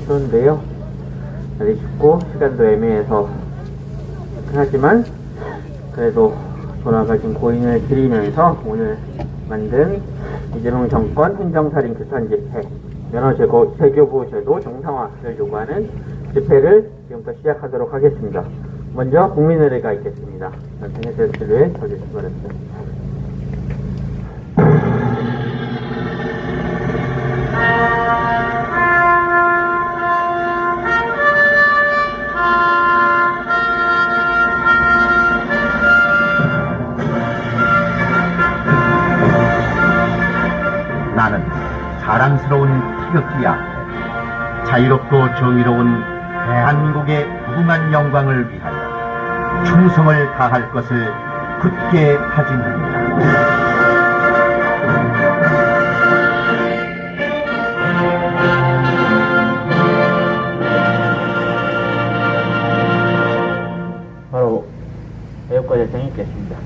추운데요. 날이 춥고 시간도 애매해서 하지만 그래도 돌아가신 고인을 기리면서 오늘 만든 이재명 정권 행정살인 규탄 집회, 면허 재교부 제도 정상화를 요구하는 집회를 지금부터 시작하도록 하겠습니다. 먼저 국민의례가 있겠습니다. 전체의 제출에 서주시기 바랍니다. 나는 자랑스러운 태극기 앞에 자유롭고 정의로운 대한민국의 무궁한 영광을 위하여 충성을 다할 것을 굳게 다짐합니다. 바로 교육과대상이 있겠습니다.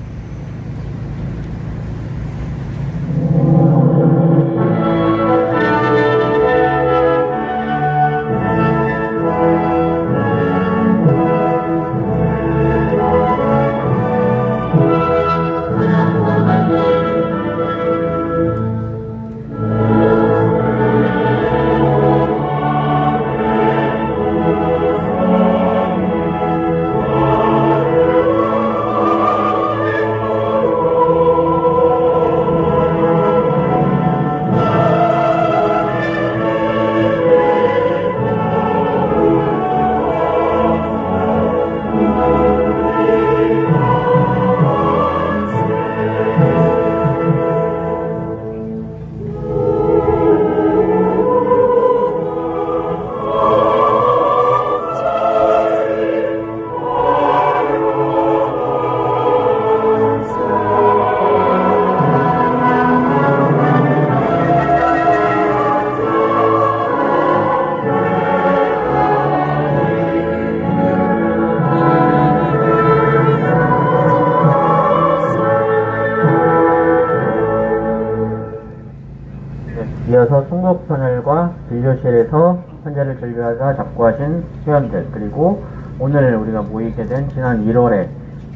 이어서 순국터널과 진료실에서 환자를 진료하다 잡고하신 수연들, 그리고 오늘 우리가 모이게 된 지난 1월에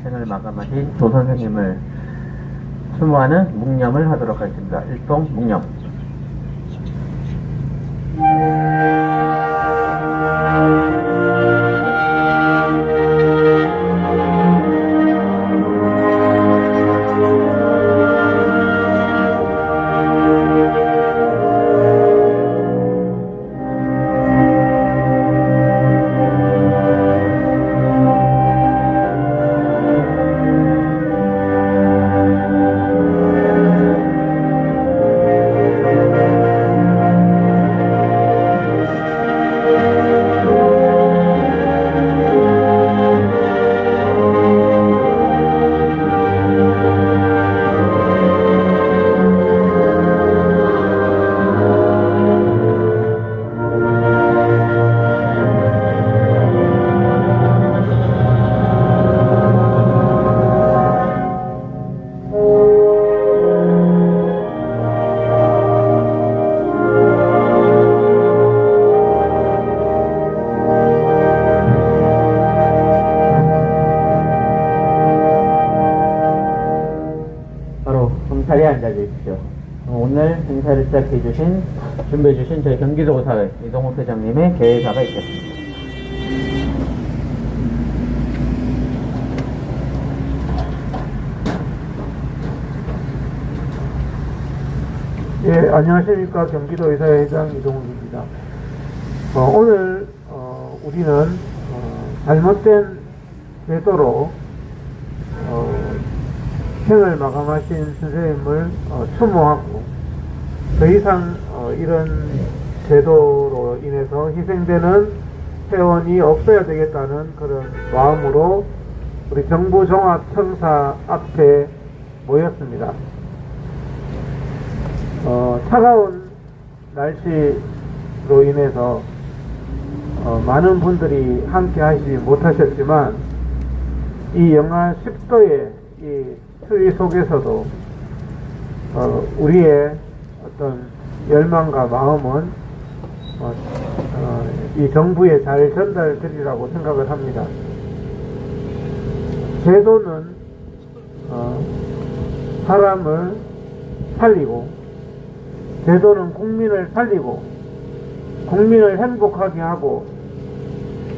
생을 마감하신 조 선생님을 추모하는 묵념을 하도록 하겠습니다. 일동 묵념. 자리에 앉아주십시오. 오늘 행사를 시작해주신, 준비해주신 저희 경기도사회 이동욱 회장님의 개회사가 있겠습니다. 예, 안녕하십니까. 경기도의사회 회장 이동욱입니다. 오늘 우리는 잘못된 제도로 생을 마감하신 선생님을 추모하고 더 이상 이런 제도로 인해서 희생되는 회원이 없어야 되겠다는 그런 마음으로 우리 정부종합청사 앞에 모였습니다. 차가운 날씨로 인해서 많은 분들이 함께 하시지 못하셨지만 이 영하 10도의 이 추위 속에서도 우리의 어떤 열망과 마음은 이 정부에 잘 전달되리라고 생각을 합니다. 제도는 사람을 살리고, 제도는 국민을 살리고, 국민을 행복하게 하고,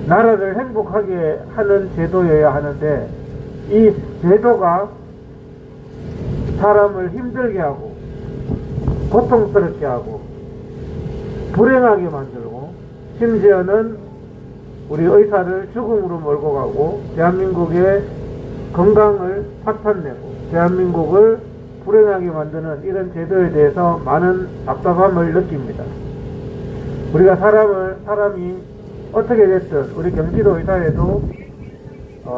나라를 행복하게 하는 제도여야 하는데, 이 제도가 사람을 힘들게 하고, 고통스럽게 하고, 불행하게 만들고, 심지어는 우리 의사를 죽음으로 몰고 가고, 대한민국의 건강을 파탄내고, 대한민국을 불행하게 만드는 이런 제도에 대해서 많은 답답함을 느낍니다. 우리가 사람이 어떻게 됐든 우리 경기도 의사에도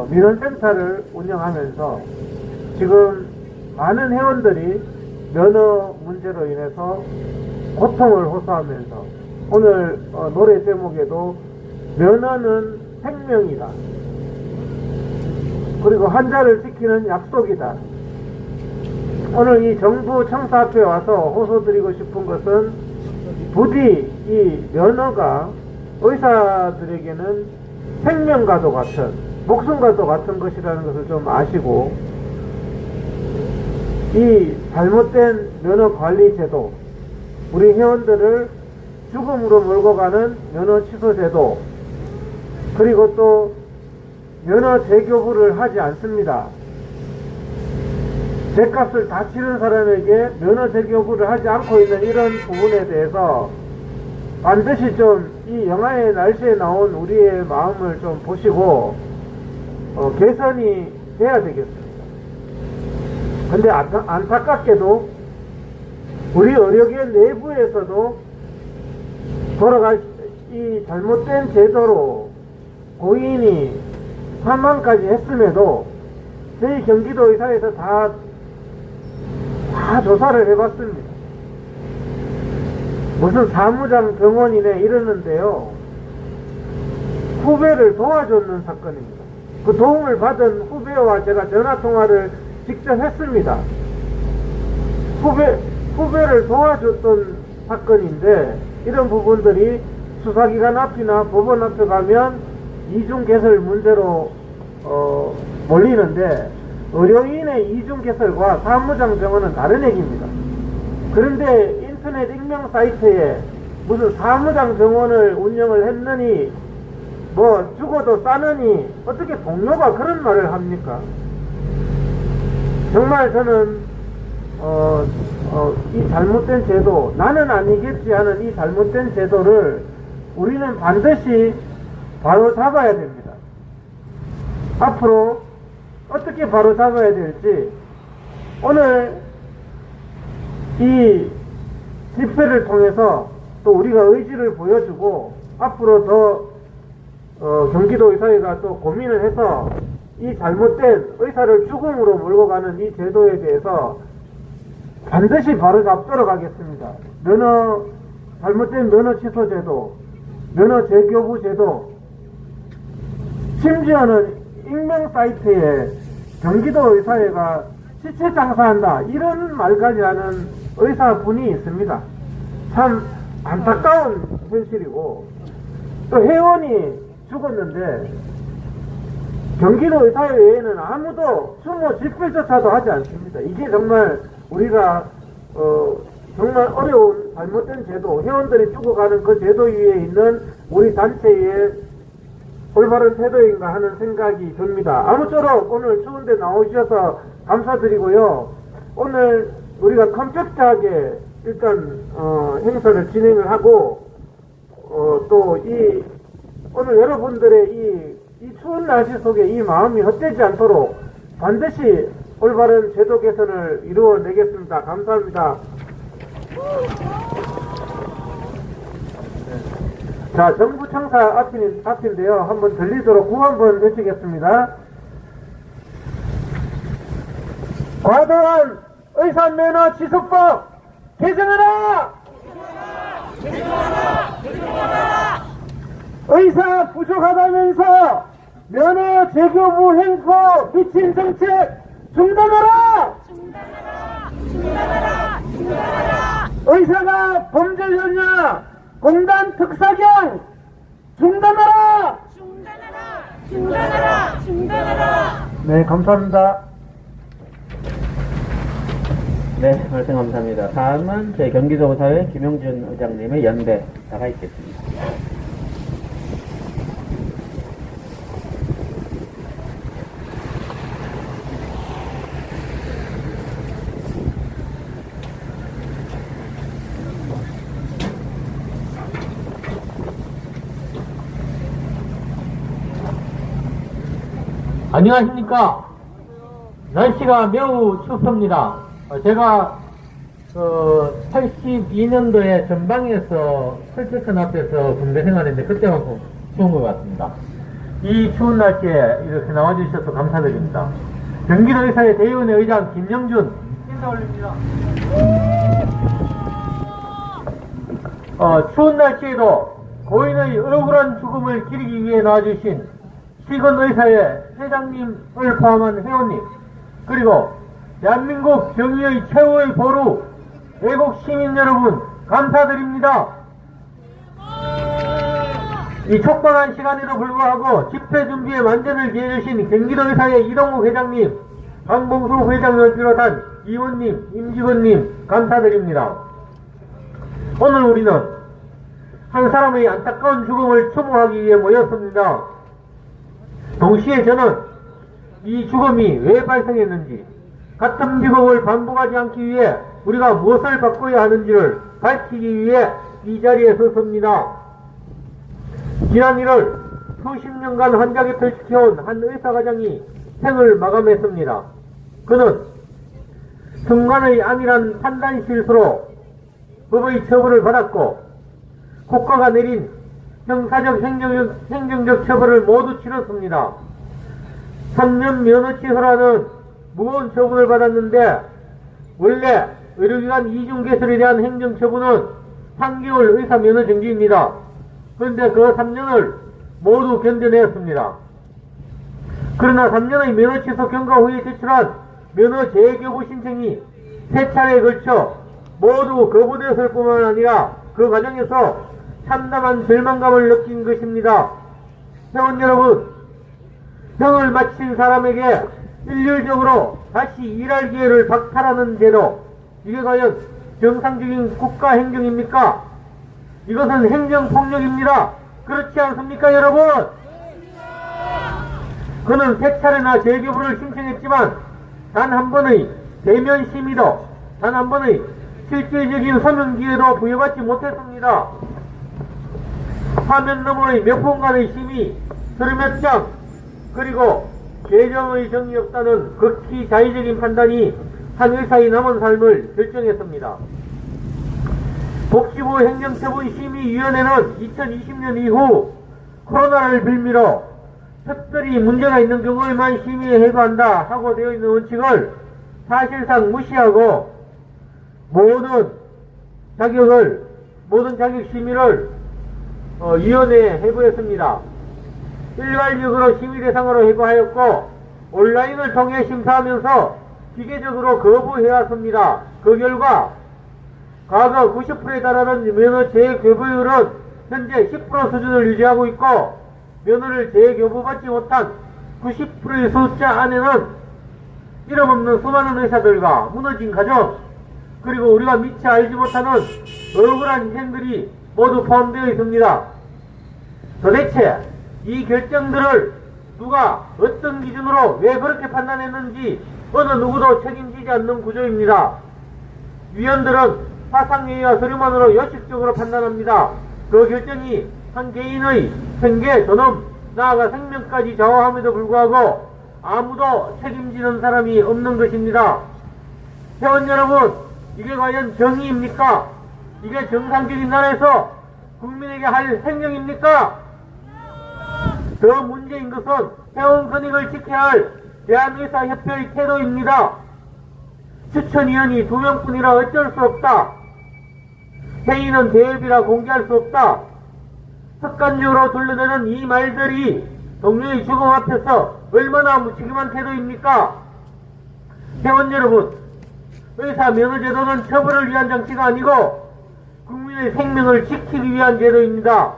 민원센터를 운영하면서 지금 많은 회원들이 면허 문제로 인해서 고통을 호소하면서 오늘 노래 제목에도 면허는 생명이다. 그리고 환자를 지키는 약속이다. 오늘 이 정부 청사 앞에 와서 호소드리고 싶은 것은 부디 이 면허가 의사들에게는 생명과도 같은, 목숨과도 같은 것이라는 것을 좀 아시고, 이 잘못된 면허 관리 제도, 우리 회원들을 죽음으로 몰고 가는 면허 취소 제도, 그리고 또 면허 재교부를 하지 않습니다. 죗값을 다 치른 사람에게 면허 재교부를 하지 않고 있는 이런 부분에 대해서 반드시 좀 이 영화의 날씨에 나온 우리의 마음을 좀 보시고 개선이 돼야 되겠습니다. 근데 안타깝게도 우리 의료계 내부에서도 이 잘못된 제도로 고인이 사망까지 했음에도 저희 경기도 의사에서 다 조사를 해봤습니다. 무슨 사무장 병원이네 이러는데요, 후배를 도와줬는 사건입니다. 그 도움을 받은 후배와 제가 전화통화를 직접 했습니다. 후배를 도와줬던 사건인데 이런 부분들이 수사기관 앞이나 법원 앞에 가면 이중개설 문제로 몰리는데, 의료인의 이중개설과 사무장 병원은 다른 얘기입니다. 그런데 인터넷 익명 사이트에 무슨 사무장 병원을 운영을 했느니 뭐 죽어도 싸느니 어떻게 동료가 그런 말을 합니까? 정말 저는 이 잘못된 제도, 나는 아니겠지 하는 이 잘못된 제도를 우리는 반드시 바로 잡아야 됩니다. 앞으로 어떻게 바로 잡아야 될지, 오늘 이 집회를 통해서 또 우리가 의지를 보여주고 앞으로 더 경기도 의사회가 또 고민을 해서 이 잘못된 의사를 죽음으로 몰고 가는 이 제도에 대해서 반드시 바로 잡도록 하겠습니다. 잘못된 면허 취소 제도, 면허 재교부 제도, 심지어는 익명 사이트에 경기도 의사회가 시체 장사한다 이런 말까지 하는 의사분이 있습니다. 참 안타까운 현실이고, 또 회원이 죽었는데 경기도 의사회 외에는 아무도 추모 집회조차도 하지 않습니다. 이게 정말 우리가 정말 어려운 잘못된 제도, 회원들이 죽어가는 그 제도 위에 있는 우리 단체의 올바른 태도인가 하는 생각이 듭니다. 아무쪼록 오늘 추운데 나오셔서 감사드리고요. 오늘 우리가 컴팩트하게 일단 행사를 진행을 하고 또 오늘 여러분들의 이 추운 날씨 속에 이 마음이 헛되지 않도록 반드시 올바른 제도 개선을 이루어내겠습니다. 감사합니다. 자, 정부 청사 앞인데요. 한번 들리도록 구 한번 외치겠습니다. 과도한 의사면허 취소법 개정하라! 의사 부족하다면서 면허 재교부 횡포 미친 정책 중단하라! 의사가 범죄자냐, 공단 특사경 중단하라! 중단하라! 중단하라! 중단하라! 네, 감사합니다. 네, 말씀 감사합니다. 다음은 제 경기도의사회 김용준 의장님의 연배 나가 있겠습니다. 안녕하십니까. 날씨가 매우 춥습니다. 제가 82년도에 전방에서 설치선 앞에서 군대 생활했는데 그때만큼 추운 것 같습니다. 이 추운 날씨에 이렇게 나와주셔서 감사드립니다. 경기도의사회 대의원회 의장 김영준 인사 올립니다. 추운 날씨에도 고인의 억울한 죽음을 기리기 위해 나와주신 시건의사회 회장님을 포함한 회원님, 그리고 대한민국 정의의 최후의 보루 애국 시민 여러분 감사드립니다. 이 촉박한 시간에도 불구하고 집회 준비에 만전을 기해주신 경기도의사회 이동욱 회장님, 강봉수 회장을 비롯한 이원님, 임직원님 감사드립니다. 오늘 우리는 한 사람의 안타까운 죽음을 추모하기 위해 모였습니다. 동시에 저는 이 죽음이 왜 발생했는지, 같은 비극을 반복하지 않기 위해 우리가 무엇을 바꿔야 하는지를 밝히기 위해 이 자리에 섰습니다. 지난 1월 수십 년간 환자 곁을 지켜온 한 의사과장이 생을 마감했습니다. 그는 순간의 안일한 판단 실수로 법의 처벌을 받았고 국가가 내린 형사적 행정적 처벌을 모두 치렀습니다. 3년 면허취소라는 무거운 처분을 받았는데 원래 의료기관 이중개설에 대한 행정처분은 3개월 의사 면허 정지입니다. 그런데 그 3년을 모두 견뎌냈습니다. 그러나 3년의 면허취소 경과 후에 제출한 면허 재교부 신청이 3차례에 걸쳐 모두 거부되었을 뿐만 아니라 그 과정에서 참담한 절망감을 느낀 것입니다. 회원 여러분, 병을 마친 사람에게 일률적으로 다시 일할 기회를 박탈하는 제도, 이게 과연 정상적인 국가 행정입니까? 이것은 행정폭력입니다. 그렇지 않습니까, 여러분? 그는 3차례나 재교부를 신청했지만 단 한 번의 대면 심의도, 단 한 번의 실질적인 소명 기회도 부여받지 못했습니다. 화면 너머의 몇 분간의 심의, 서류 장, 그리고 재정의 정이 없다는 극히 자의적인 판단이 한 의사의 남은 삶을 결정했습니다. 복지부 행정처분심의위원회는 2020년 이후 코로나를 빌미로 특별히 문제가 있는 경우에만 심의에 해부한다 하고 되어 있는 원칙을 사실상 무시하고 모든 자격 심의를 위원회에 해부했습니다. 일괄적으로 심의 대상으로 해부하였고 온라인을 통해 심사하면서 기계적으로 거부해왔습니다. 그 결과 과거 90%에 달하는 면허 재교부율은 현재 10% 수준을 유지하고 있고 면허를 재교부받지 못한 90%의 숫자 안에는 이름 없는 수많은 의사들과 무너진 가정, 그리고 우리가 미처 알지 못하는 억울한 희생들이 모두 포함되어 있습니다. 도대체 이 결정들을 누가 어떤 기준으로 왜 그렇게 판단했는지 어느 누구도 책임지지 않는 구조입니다. 위원들은 사상회의와 서류만으로 요식적으로 판단합니다. 그 결정이 한 개인의 생계, 존엄, 나아가 생명까지 좌우함에도 불구하고 아무도 책임지는 사람이 없는 것입니다. 회원 여러분, 이게 과연 정의입니까? 이게 정상적인 나라에서 국민에게 할 행정입니까? 더 문제인 것은 회원 권익을 지켜야 할 대한의사협회의 태도입니다. 추천위원이 2명뿐이라 어쩔 수 없다. 회의는 대회비라 공개할 수 없다. 습관적으로 둘러대는 이 말들이 동료의 죽음 앞에서 얼마나 무책임한 태도입니까? 회원 여러분, 의사 면허제도는 처벌을 위한 장치가 아니고 국민의 생명을 지키기 위한 제도입니다.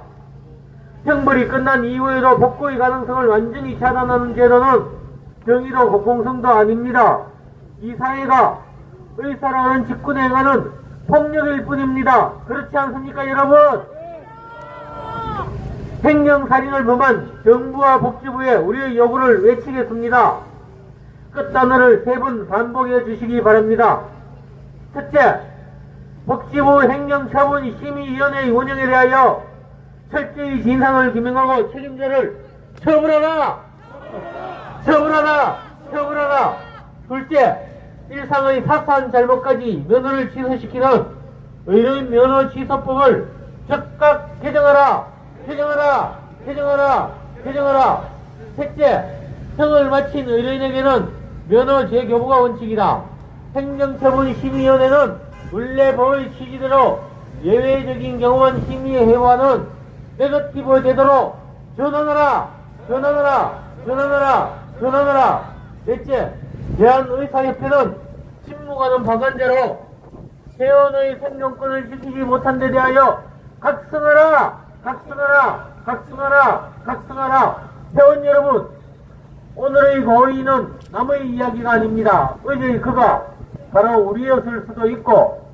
형벌이 끝난 이후에도 복구의 가능성을 완전히 차단하는 제도는 정의도 공공성도 아닙니다. 이 사회가 의사라는 직군에 행하는 폭력일 뿐입니다. 그렇지 않습니까, 여러분? 횡령살인을 범한 정부와 복지부에 우리의 요구를 외치겠습니다. 끝단어를 3번 반복해 주시기 바랍니다. 첫째, 복지부 행정처분심의위원회의 운영에 대하여 철저히 진상을 규명하고 책임자를 처벌하라! 처벌하라! 처벌하라! 둘째, 일상의 사소한 잘못까지 면허를 취소시키는 의료인 면허 취소법을 즉각 개정하라! 개정하라! 개정하라! 개정하라! 셋째, 형을 마친 의료인에게는 면허 재교부가 원칙이다. 행정처분심의위원회는 원래 법의 취지대로 예외적인 경우만 심의에 해부하는 네거티브 제도로 전환하라! 전환하라! 전환하라! 전환하라! 넷째, 대한의사협회는 침묵하는 방관자로 회원의 생존권을 지키지 못한 데 대하여 각성하라! 각성하라! 각성하라! 각성하라! 회원 여러분, 오늘의 고의는 남의 이야기가 아닙니다. 어제의 그가 바로 우리였을 수도 있고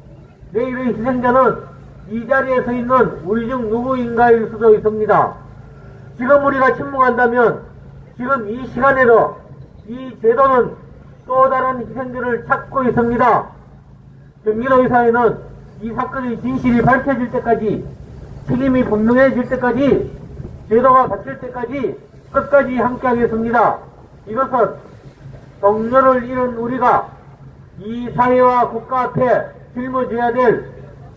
내일의 희생자는 이 자리에 서 있는 우리 중 누구인가일 수도 있습니다. 지금 우리가 침묵한다면 지금 이 시간에도 이 제도는 또 다른 희생들을 찾고 있습니다. 경기도의사회는 이 사건의 진실이 밝혀질 때까지, 책임이 분명해질 때까지, 제도가 바뀔 때까지 끝까지 함께하겠습니다. 이것은 동료를 잃은 우리가 이 사회와 국가 앞에 짊어져야 될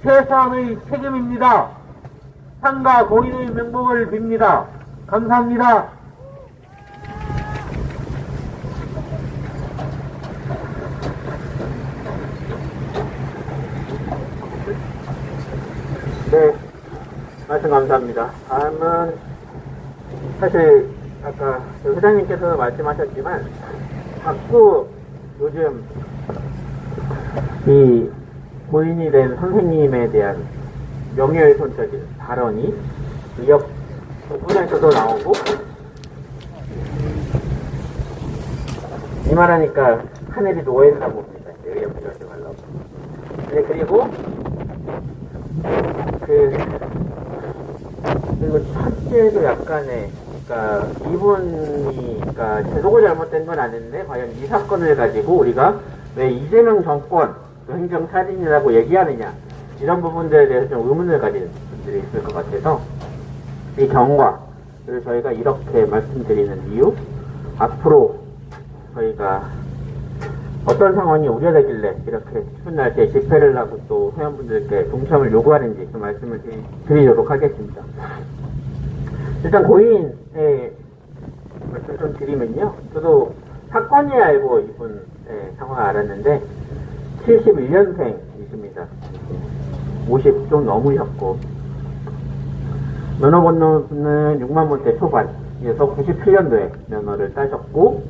최소한의 책임입니다. 상가 고인의 명복을 빕니다. 감사합니다. 네, 말씀 감사합니다. 다음은 사실 아까 회장님께서 말씀하셨지만 자꾸 요즘 이 고인이 된 선생님에 대한 명예훼손적인 발언이 의협 부분에서도 나오고, 이 말하니까 하늘이 노예인가 봅니다. 의협 부정하지 말라고. 네, 그리고 그리고 첫째도 약간의, 그러니까 이분이, 그러니까 제도가 잘못된 건 아닌데 과연 이 사건을 가지고 우리가 왜 이재명 정권 행정살인이라고 얘기하느냐, 이런 부분들에 대해서 좀 의문을 가지는 분들이 있을 것 같아서 이 경과를 저희가 이렇게 말씀드리는 이유, 앞으로 저희가 어떤 상황이 우려되길래 이렇게 추운 날씨에 집회를 하고 또 회원분들께 동참을 요구하는지 좀 말씀을 드리도록 하겠습니다. 일단 고인의 말씀 좀 드리면요, 저도 사건이 알고 이분 상황을 알았는데 71년생이십니다. 50 좀 넘으셨고, 면허 번호는 6만 번대 초반이어서 97년도에 면허를 따셨고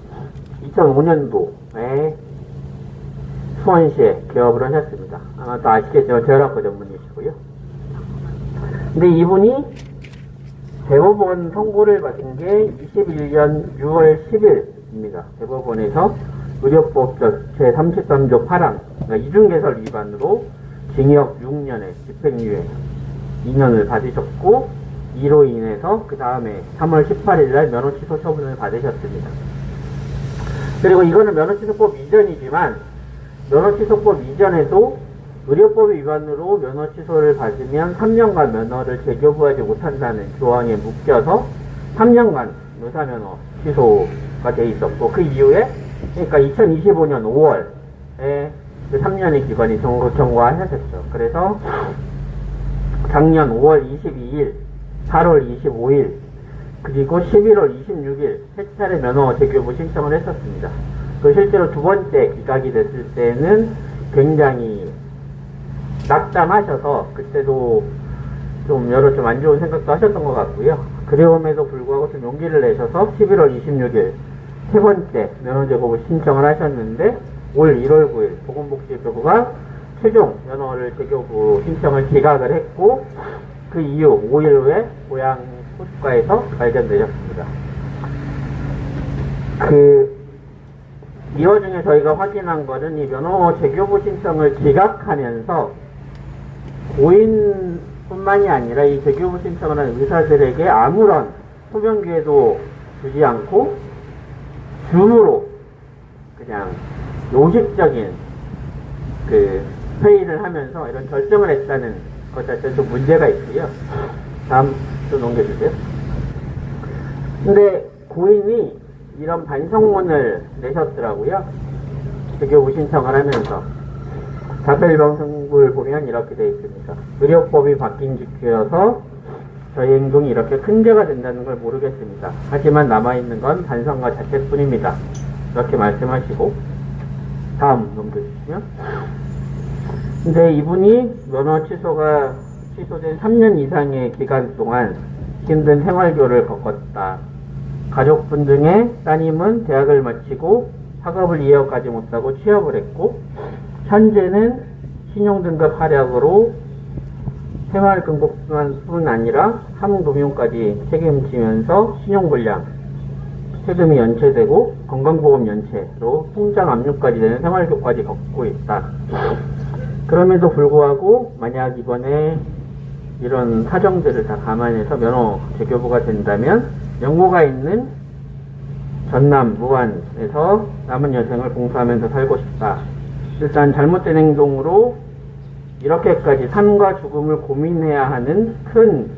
2005년도에 수원시에 개업을 하셨습니다. 아마 또 아시겠지만 대학교 전문이시고요. 근데 이분이 대법원 선고를 받은 게 21년 6월 10일입니다. 대법원에서 의료법 제33조 8항, 그러니까 이중개설 위반으로 징역 6년에 집행유예 2년을 받으셨고, 이로 인해서 그 다음에 3월 18일날 면허 취소 처분을 받으셨습니다. 그리고 이거는 면허취소법 이전이지만 면허취소법 이전에도 의료법 위반으로 면허 취소를 받으면 3년간 면허를 재교부하지 못한다는 조항에 묶여서 3년간 무사면허 취소가 돼 있었고, 그 이후에 그러니까 2025년 5월에 그 3년의 기간이 경과하셨죠. 그래서 작년 5월 22일, 8월 25일, 그리고 11월 26일 세 차례 면허 재교부 신청을 했었습니다. 그 실제로 두 번째 기각이 됐을 때는 굉장히 낙담하셔서 그때도 좀 여러 좀 안 좋은 생각도 하셨던 것 같고요. 그럼에도 불구하고 좀 용기를 내셔서 11월 26일 세 번째 면허 재교부 신청을 하셨는데, 올 1월 9일 보건복지부가 최종 면허를 재교부 신청을 기각을 했고, 그 이후 5일 후에 고향 호숫가에서 발견되셨습니다. 이 와중에 저희가 확인한 거는 이 면허 재교부 신청을 기각하면서 고인뿐만이 아니라 이 재교부 신청을 한 의사들에게 아무런 소변 기회도 주지 않고 줌으로 그냥 요식적인 회의를 하면서 이런 결정을 했다는 것 자체는 좀 문제가 있고요. 다음 좀 넘겨주세요. 근데 고인이 이런 반성문을 내셨더라고요. 재교부 신청을 하면서. 자폐일방성부를 보면 이렇게 되어 있습니다. 의료법이 바뀐 직후여서 저희 행동이 이렇게 큰 죄가 된다는 걸 모르겠습니다. 하지만 남아있는 건 반성과 자책뿐입니다. 이렇게 말씀하시고 다음 넘겨주시면, 근데 이분이 면허 취소된 3년 이상의 기간 동안 힘든 생활교를 겪었다. 가족분 중에 따님은 대학을 마치고 학업을 이어가지 못하고 취업을 했고, 현재는 신용등급 하락으로 생활금고뿐 아니라 함흥금융까지 책임지면서 신용불량, 세금이 연체되고 건강보험 연체로 통장 압류까지 되는 생활교까지 겪고 있다. 그럼에도 불구하고 만약 이번에 이런 사정들을 다 감안해서 면허 재교부가 된다면 영고가 있는 전남 무안에서 남은 여생을 봉사하면서 살고 싶다. 일단 잘못된 행동으로 이렇게까지 삶과 죽음을 고민해야 하는 큰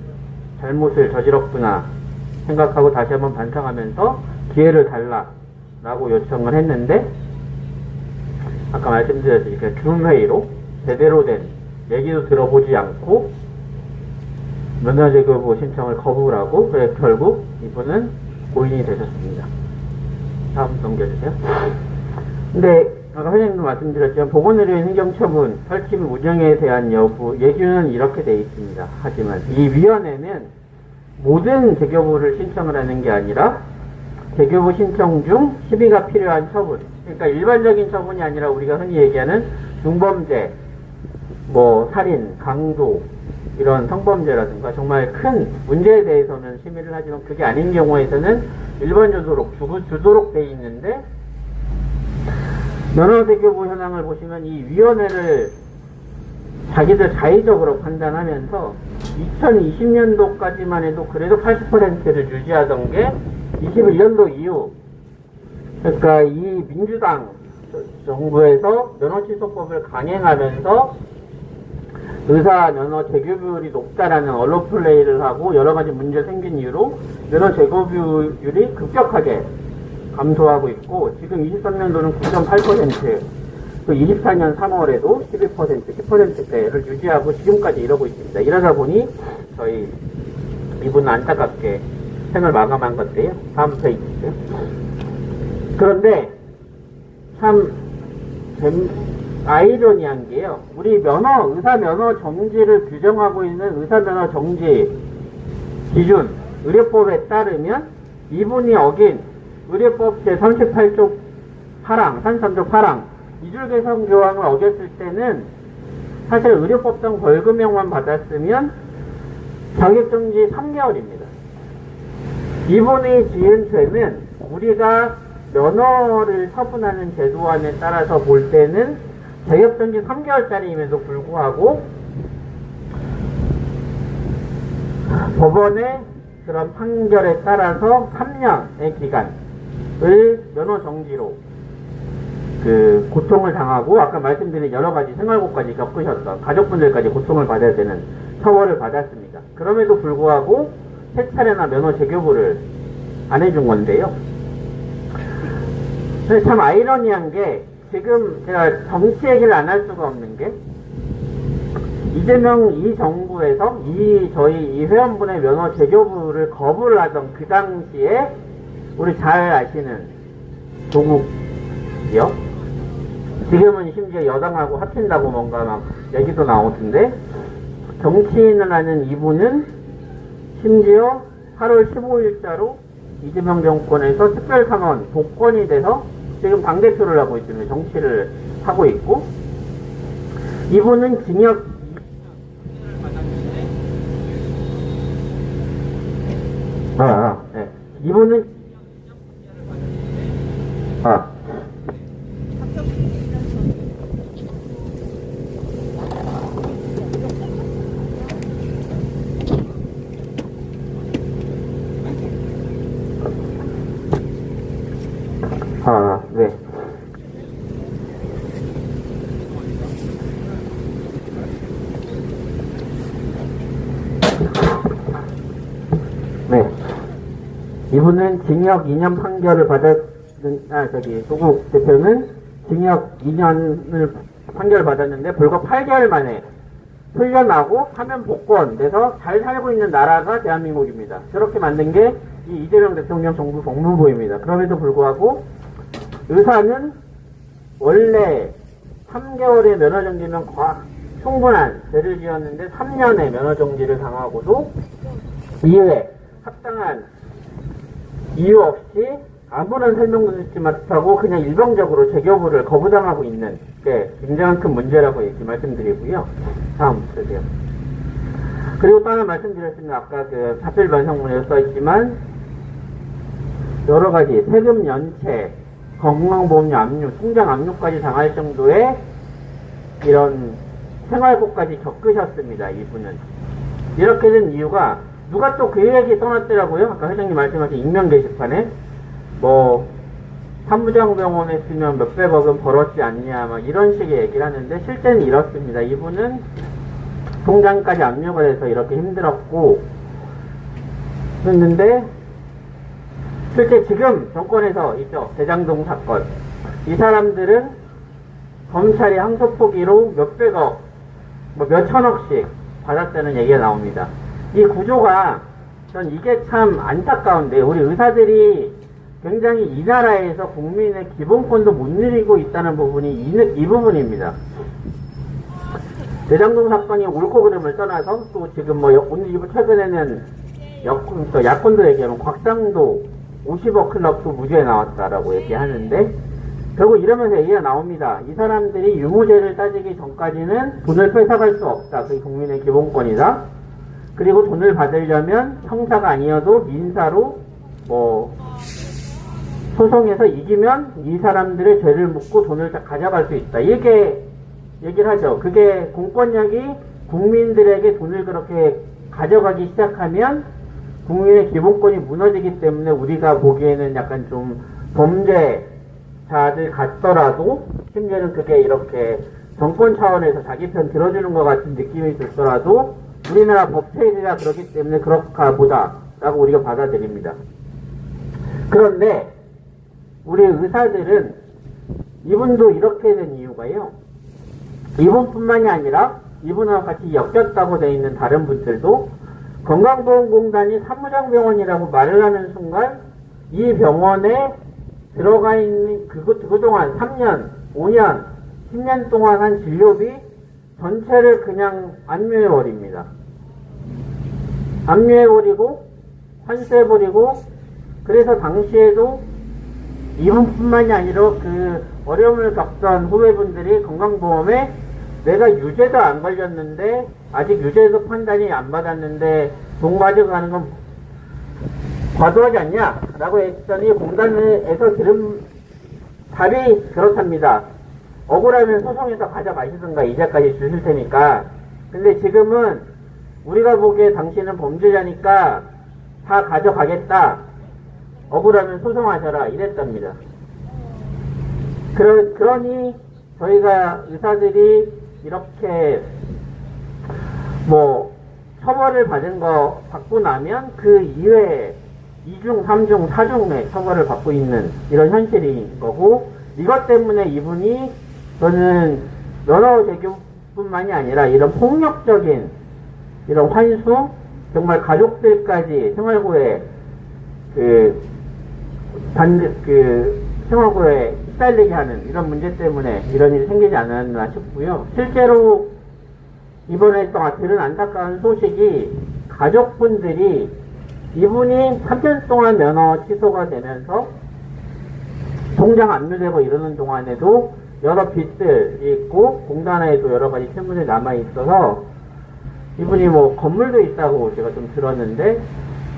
잘못을 저질렀구나 생각하고 다시 한번 반성하면서 기회를 달라라고 요청을 했는데, 아까 말씀드렸듯이 줌회의로 제대로 된 얘기도 들어보지 않고 면허재교부 신청을 거부를 하고, 그래서 결국 이분은 고인이 되셨습니다. 다음 넘겨주세요. 근데 아까 회장님도 말씀드렸지만 보건의료인 행정처분 설치 및 운영에 대한 여부 예규는 이렇게 되어 있습니다. 하지만 이 위원회는 모든 재교부를 신청을 하는 게 아니라 재교부 신청 중 시비가 필요한 처분, 그러니까 일반적인 처분이 아니라 우리가 흔히 얘기하는 중범죄, 살인, 강도, 이런 성범죄라든가 정말 큰 문제에 대해서는 심의를 하지만 그게 아닌 경우에서는 일반 주도록 되어 있는데, 면허재교부 현황을 보시면 이 위원회를 자기들 자의적으로 판단하면서 2020년도까지만 해도 그래도 80%를 유지하던 게 21년도 이후, 그러니까 이 민주당 정부에서 면허취소법을 강행하면서 의사 면허 재교부율이 높다라는 언론 플레이를 하고 여러 가지 문제 생긴 이유로 면허 재교부율이 급격하게 감소하고 있고, 지금 23년도는 9.8%, 또 24년 3월에도 12%, 10%대를 유지하고 지금까지 이러고 있습니다. 이러다 보니 저희 이분은 안타깝게 생을 마감한 건데요. 다음 페이지 주세요. 그런데 참 아이러니한 게요. 우리 의사 면허 정지를 규정하고 있는 의사 면허 정지 기준 의료법에 따르면 이분이 어긴 의료법 제38조 8항, 33조 8항 이줄 개선 교황을 어겼을 때는 사실 의료법상 벌금형만 받았으면 자격정지 3개월입니다. 이분이 지은 죄는 우리가 면허를 처분하는 제도안에 따라서 볼 때는 자격정지 3개월짜리임에도 불구하고 법원의 그런 판결에 따라서 3년의 기간을 면허 정지로 고통을 당하고, 아까 말씀드린 여러 가지 생활고까지 겪으셨던 가족분들까지 고통을 받아야 되는 처벌을 받았습니다. 그럼에도 불구하고 세 차례나 면허 재교부를 안 해준 건데요. 근데 참 아이러니한 게, 지금 제가 정치 얘기를 안 할 수가 없는 게, 이재명 이 정부에서 저희 이 회원분의 면허 재교부를 거부를 하던 그 당시에 우리 잘 아시는 조국이요. 지금은 심지어 여당하고 합친다고 뭔가 막 얘기도 나오던데, 정치인을 하는 이분은 심지어 8월 15일자로 이재명 정권에서 특별감원 복권이 돼서 지금 당대표를 하고 있습니다. 정치를 하고 있고, 이분은 징역 이분은 네. 네. 이분은 징역 2년 판결을 받았는, 조국 대표는 징역 2년을 판결을 받았는데 불과 8개월 만에 풀려나고 사면 복권 돼서 잘 살고 있는 나라가 대한민국입니다. 저렇게 만든 게 이 이재명 대통령 정부 법무부입니다. 그럼에도 불구하고 의사는 원래 3개월의 면허정지면 충분한 죄를 지었는데 3년의 면허정지를 당하고도 이후에 합당한 이유 없이 아무런 설명도 듣지 못하고 그냥 일방적으로 재교부를 거부당하고 있는 게 굉장히 큰 문제라고 이렇게 말씀드리고요. 다음 보세요. 그리고 또 하나 말씀드렸습니다. 아까 그 사필 반성문에 써있지만 여러 가지 세금 연체, 건강보험료 압류, 통장 압류까지 당할 정도의 이런 생활고까지 겪으셨습니다. 이분은. 이렇게 된 이유가 누가 또 그 얘기 써놨더라고요. 아까 회장님 말씀하신 익명 게시판에 뭐 산부장병원에 쓰면 몇백억은 벌었지 않냐 막 이런 식의 얘기를 하는데 실제는 이렇습니다. 이분은 통장까지 압류가 돼서 이렇게 힘들었고 그랬는데 실제 지금 정권에서 있죠. 대장동 사건. 이 사람들은 검찰이 항소 포기로 몇백억, 뭐 몇천억씩 받았다는 얘기가 나옵니다. 이 구조가 전 이게 참 안타까운데 우리 의사들이 굉장히 이 나라에서 국민의 기본권도 못 누리고 있다는 부분이 이 부분입니다. 대장동 사건이 옳고 그름을 떠나서 또 지금 뭐 오늘 최근에는 야권도 얘기하면 곽상도 50억 클럽도 무죄에 나왔다라고 얘기하는데 결국 이러면서 얘기가 나옵니다. 이 사람들이 유무죄를 따지기 전까지는 돈을 뺏어갈 수 없다. 그게 국민의 기본권이다. 그리고 돈을 받으려면 형사가 아니어도 민사로 뭐 소송에서 이기면 이 사람들의 죄를 묻고 돈을 가져갈 수 있다. 이렇게 얘기를 하죠. 그게 공권력이 국민들에게 돈을 그렇게 가져가기 시작하면 국민의 기본권이 무너지기 때문에 우리가 보기에는 약간 좀 범죄자들 같더라도 심지어는 그게 이렇게 정권 차원에서 자기 편 들어주는 것 같은 느낌이 들더라도 우리나라 법 체계가 그렇기 때문에 그렇가 보다 라고 우리가 받아들입니다. 그런데 우리 의사들은 이분도 이렇게 된 이유가요. 이분뿐만이 아니라 이분하고 같이 엮였다고 되어 있는 다른 분들도 건강보험공단이 사무장병원이라고 말을 하는 순간 이 병원에 들어가 있는 그동안 3년, 5년, 10년 동안 한 진료비 전체를 그냥 압류해버립니다. 압류해버리고 환수해버리고 그래서 당시에도 이분뿐만이 아니라 그 어려움을 겪던 후배분들이 건강보험에 내가 유죄도 안 걸렸는데 아직 유죄도 판단이 안 받았는데 돈 가져가는 건 과도하지 않냐? 라고 했더니 공단에서 들은 답이 그렇답니다. 억울하면 소송에서 가져가시든가 이자까지 주실 테니까. 근데 지금은 우리가 보기에 당신은 범죄자니까 다 가져가겠다. 억울하면 소송하셔라. 이랬답니다. 그러니 저희가 의사들이 이렇게 뭐 처벌을 받고 나면 그 이외에 2중, 3중, 4중의 처벌을 받고 있는 이런 현실인 거고 이것 때문에 이분이 저는 면허 재교뿐만이 아니라 이런 폭력적인 이런 환수 정말 가족들까지 생활고에 생활고에 휘달리게 하는 이런 문제 때문에 이런 일이 생기지 않았나 싶고요. 실제로 이번에 또 들은 안타까운 소식이 가족분들이 이분이 3년 동안 면허 취소가 되면서 통장 압류되고 이러는 동안에도 여러 빚들이 있고 공단에도 여러 가지 채무들이 남아 있어서 이분이 뭐 건물도 있다고 제가 좀 들었는데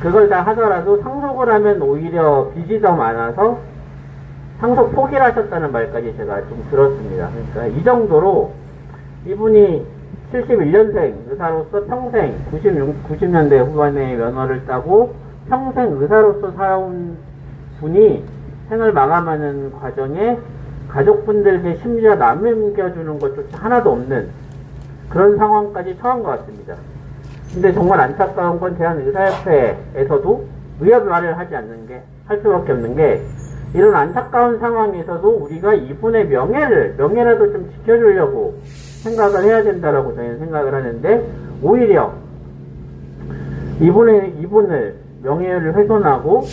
그걸 다 하더라도 상속을 하면 오히려 빚이 더 많아서 상속 포기를 하셨다는 말까지 제가 좀 들었습니다. 그러니까 이 정도로 이분이 71년생 의사로서 평생 90년대 후반에 면허를 따고 평생 의사로서 살아온 분이 생을 마감하는 과정에 가족분들께 심지어 남겨주는 것조차 하나도 없는 그런 상황까지 처한 것 같습니다. 근데 정말 안타까운 건 대한의사협회에서도 의협 말을 하지 않는 게, 할 수밖에 없는 게, 이런 안타까운 상황에서도 우리가 이분의 명예라도 좀 지켜주려고 생각을 해야 된다라고 저희는 생각을 하는데, 오히려 이분을 명예를 훼손하고,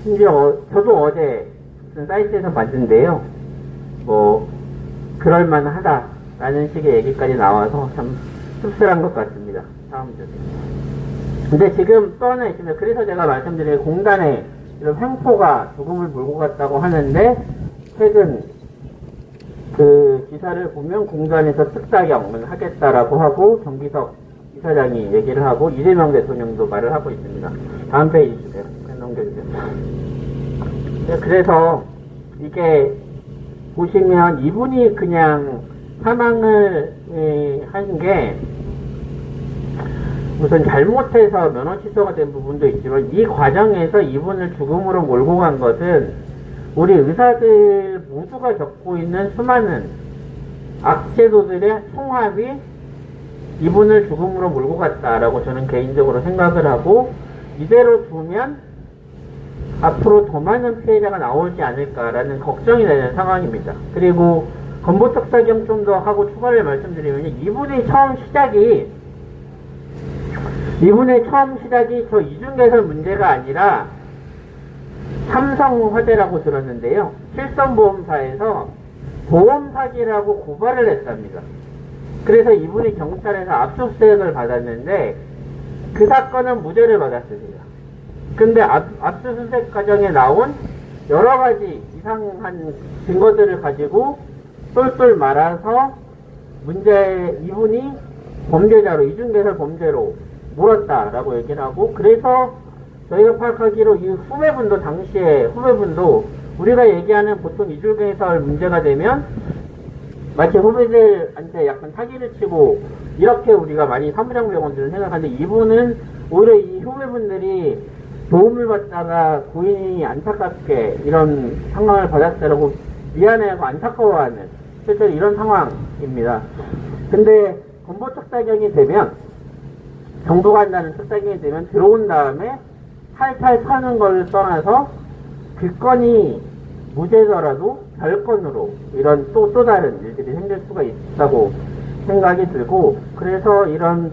심지어 저도 어제 무슨 사이트에서 봤는데요, 그럴만하다라는 식의 얘기까지 나와서 참 씁쓸한 것 같습니다. 다음 주제. 근데 지금 또 하나 있습니다. 그래서 제가 말씀드린 공단에 이런 횡포가 죽음을 몰고 갔다고 하는데, 최근 그 기사를 보면 공단에서 특사경을 하겠다라고 하고 정기석 이사장이 얘기를 하고 이재명 대통령도 말을 하고 있습니다. 다음 페이지 주세요. 넘겨주세요. 그래서 이게 보시면 이분이 그냥 사망을 한 게 우선 잘못해서 면허 취소가 된 부분도 있지만 이 과정에서 이분을 죽음으로 몰고 간 것은 우리 의사들 모두가 겪고 있는 수많은 악제도들의 총합이 이분을 죽음으로 몰고 갔다라고 저는 개인적으로 생각을 하고, 이대로 두면 앞으로 더 많은 피해자가 나오지 않을까라는 걱정이 되는 상황입니다. 그리고 건보특사경 좀 더 하고 추가를 말씀드리면 이분의 처음 시작이 저 이중개설 문제가 아니라 삼성화재라고 들었는데요. 실손보험사에서 보험 사기라고 고발을 했답니다. 그래서 이분이 경찰에서 압수수색을 받았는데 그 사건은 무죄를 받았습니다. 근데 압수수색 과정에 나온 여러 가지 이상한 증거들을 가지고 똘똘 말아서 이분이 범죄자로, 이중개설 범죄로 물었다라고 얘기를 하고, 그래서 저희가 파악하기로 이 당시에 후배분도 우리가 얘기하는 보통 이중개설 문제가 되면 마치 후배들한테 약간 사기를 치고 이렇게 우리가 많이 사무장병원들은 생각하는데, 이분은 오히려 이 후배분들이 도움을 받다가 고인이 안타깝게 이런 상황을 받았다라고 미안해하고 안타까워하는 실제로 이런 상황입니다. 근데 건보특사경이 되면, 정부가 한다는 특사경이 되면 들어온 다음에 탈탈 타는 걸 떠나서 그 건이 무죄더라도 별건으로 이런 또 다른 일들이 생길 수가 있다고 생각이 들고, 그래서 이런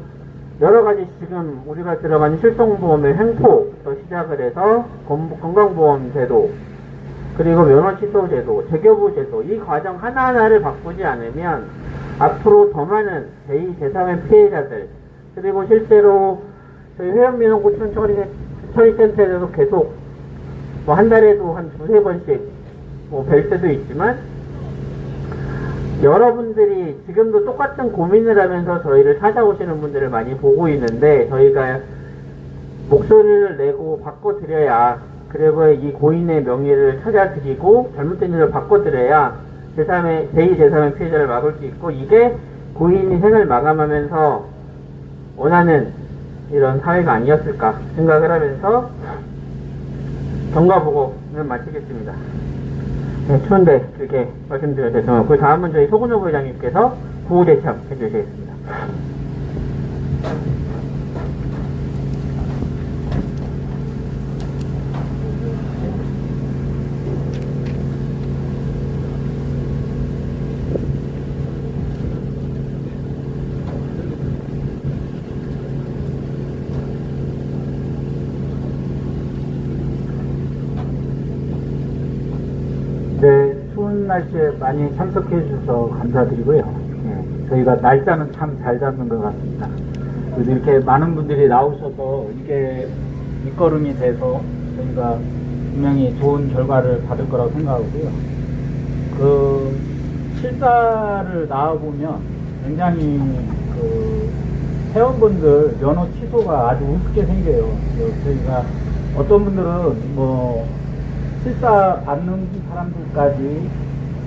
여러 가지 지금 우리가 들어가는 실손보험의 횡포부터 시작을 해서 건강보험 제도, 그리고 면허취소 제도, 재교부 제도, 이 과정 하나하나를 바꾸지 않으면 앞으로 더 많은 제2, 제3의 피해자들, 그리고 실제로 저희 회원민원 고충 처리센터에서도 계속 한 달에도 한 두세 번씩 뵐 때도 있지만, 여러분들이 지금도 똑같은 고민을 하면서 저희를 찾아오시는 분들을 많이 보고 있는데, 저희가 목소리를 내고 바꿔드려야, 그리고 이 고인의 명예를 찾아드리고 잘못된 일을 바꿔드려야 제2, 제3의 피해자를 막을 수 있고, 이게 고인이 생을 마감하면서 원하는 이런 사회가 아니었을까 생각을 하면서 경과보고를 마치겠습니다. 네, 추운데 이렇게 말씀드려 죄송하고, 그 다음은 저희 소근호 부회장님께서 구호대참 해주시겠습니다. 네, 추운 날씨에 많이 참석해 주셔서 감사드리고요. 저희가 날짜는 참 잘 잡는 것 같습니다. 그래서 이렇게 많은 분들이 나오셔서 이게 밑거름이 돼서 저희가 분명히 좋은 결과를 받을 거라고 생각하고요. 그 실사를 나와보면 굉장히 회원분들 면허 취소가 아주 우습게 생겨요. 저희가 어떤 분들은 뭐 실사 받는 사람들까지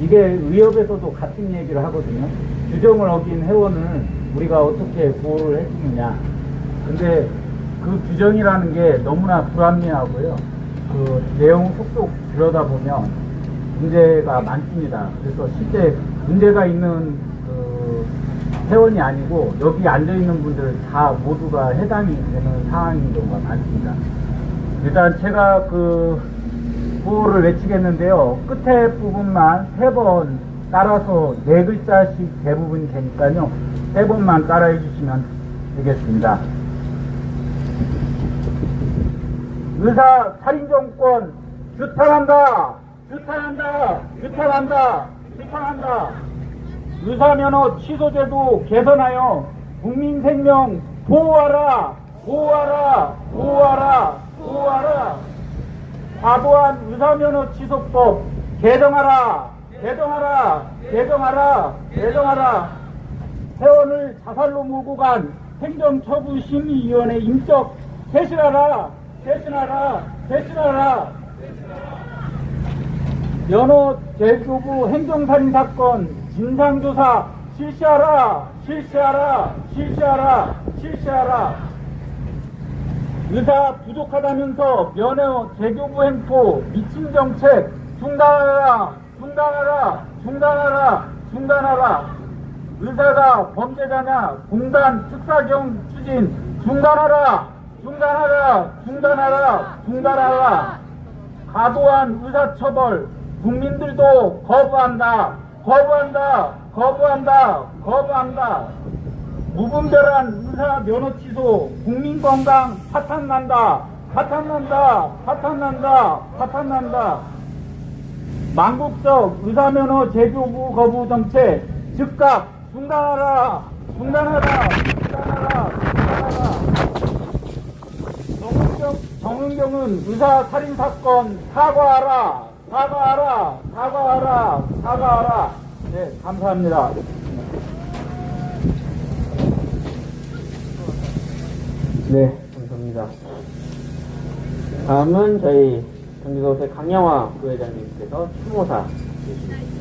이게 의협에서도 같은 얘기를 하거든요. 규정을 어긴 회원을 우리가 어떻게 보호를 해주느냐. 근데 그 규정이라는 게 너무나 불합리하고요. 그 내용 속속 들여다보면 문제가 많습니다. 그래서 실제 문제가 있는 그 회원이 아니고 여기 앉아있는 분들 다 모두가 해당이 되는 상황인 경우가 많습니다. 일단 제가 그 구호를 외치겠는데요. 끝에 부분만 3번 따라서 4글자씩 대부분이 되니까요. 3번만 따라해 주시면 되겠습니다. 의사 살인정권 규탄한다! 규탄한다! 규탄한다! 규탄한다! 의사면허 취소제도 개선하여 국민 생명 보호하라! 보호하라! 보호하라! 보호하라! 과도한 의사면허 취소법 개정하라! 개정하라! 개정하라! 개정하라! 회원을 자살로 몰고 간 행정처분심의위원회 인적 쇄신하라! 쇄신하라! 쇄신하라! 면허 재교부 행정살인 사건 진상조사 실시하라! 실시하라! 실시하라! 실시하라! 의사 부족하다면서 면허 재교부 횡포 미친 정책 중단하라! 중단하라! 중단하라! 중단하라! 의사가 범죄자냐 공단 특사경 추진 중단하라! 중단하라! 중단하라! 중단하라! 과도한 의사처벌 국민들도 거부한다! 거부한다! 거부한다! 거부한다! 무분별한 의사 면허 취소 국민건강 파탄난다! 파탄난다! 파탄난다! 파탄난다! 망국적 의사면허 재교부 거부 정책 즉각 중단하라! 중단하라! 중단하라! 중단하라! 정은경은 의사 살인 사건 사과하라! 사과하라! 사과하라! 사과하라! 네, 감사합니다. 네, 감사합니다. 다음은 저희 경기도의 강영화 부회장님께서 추모사 해주십니다.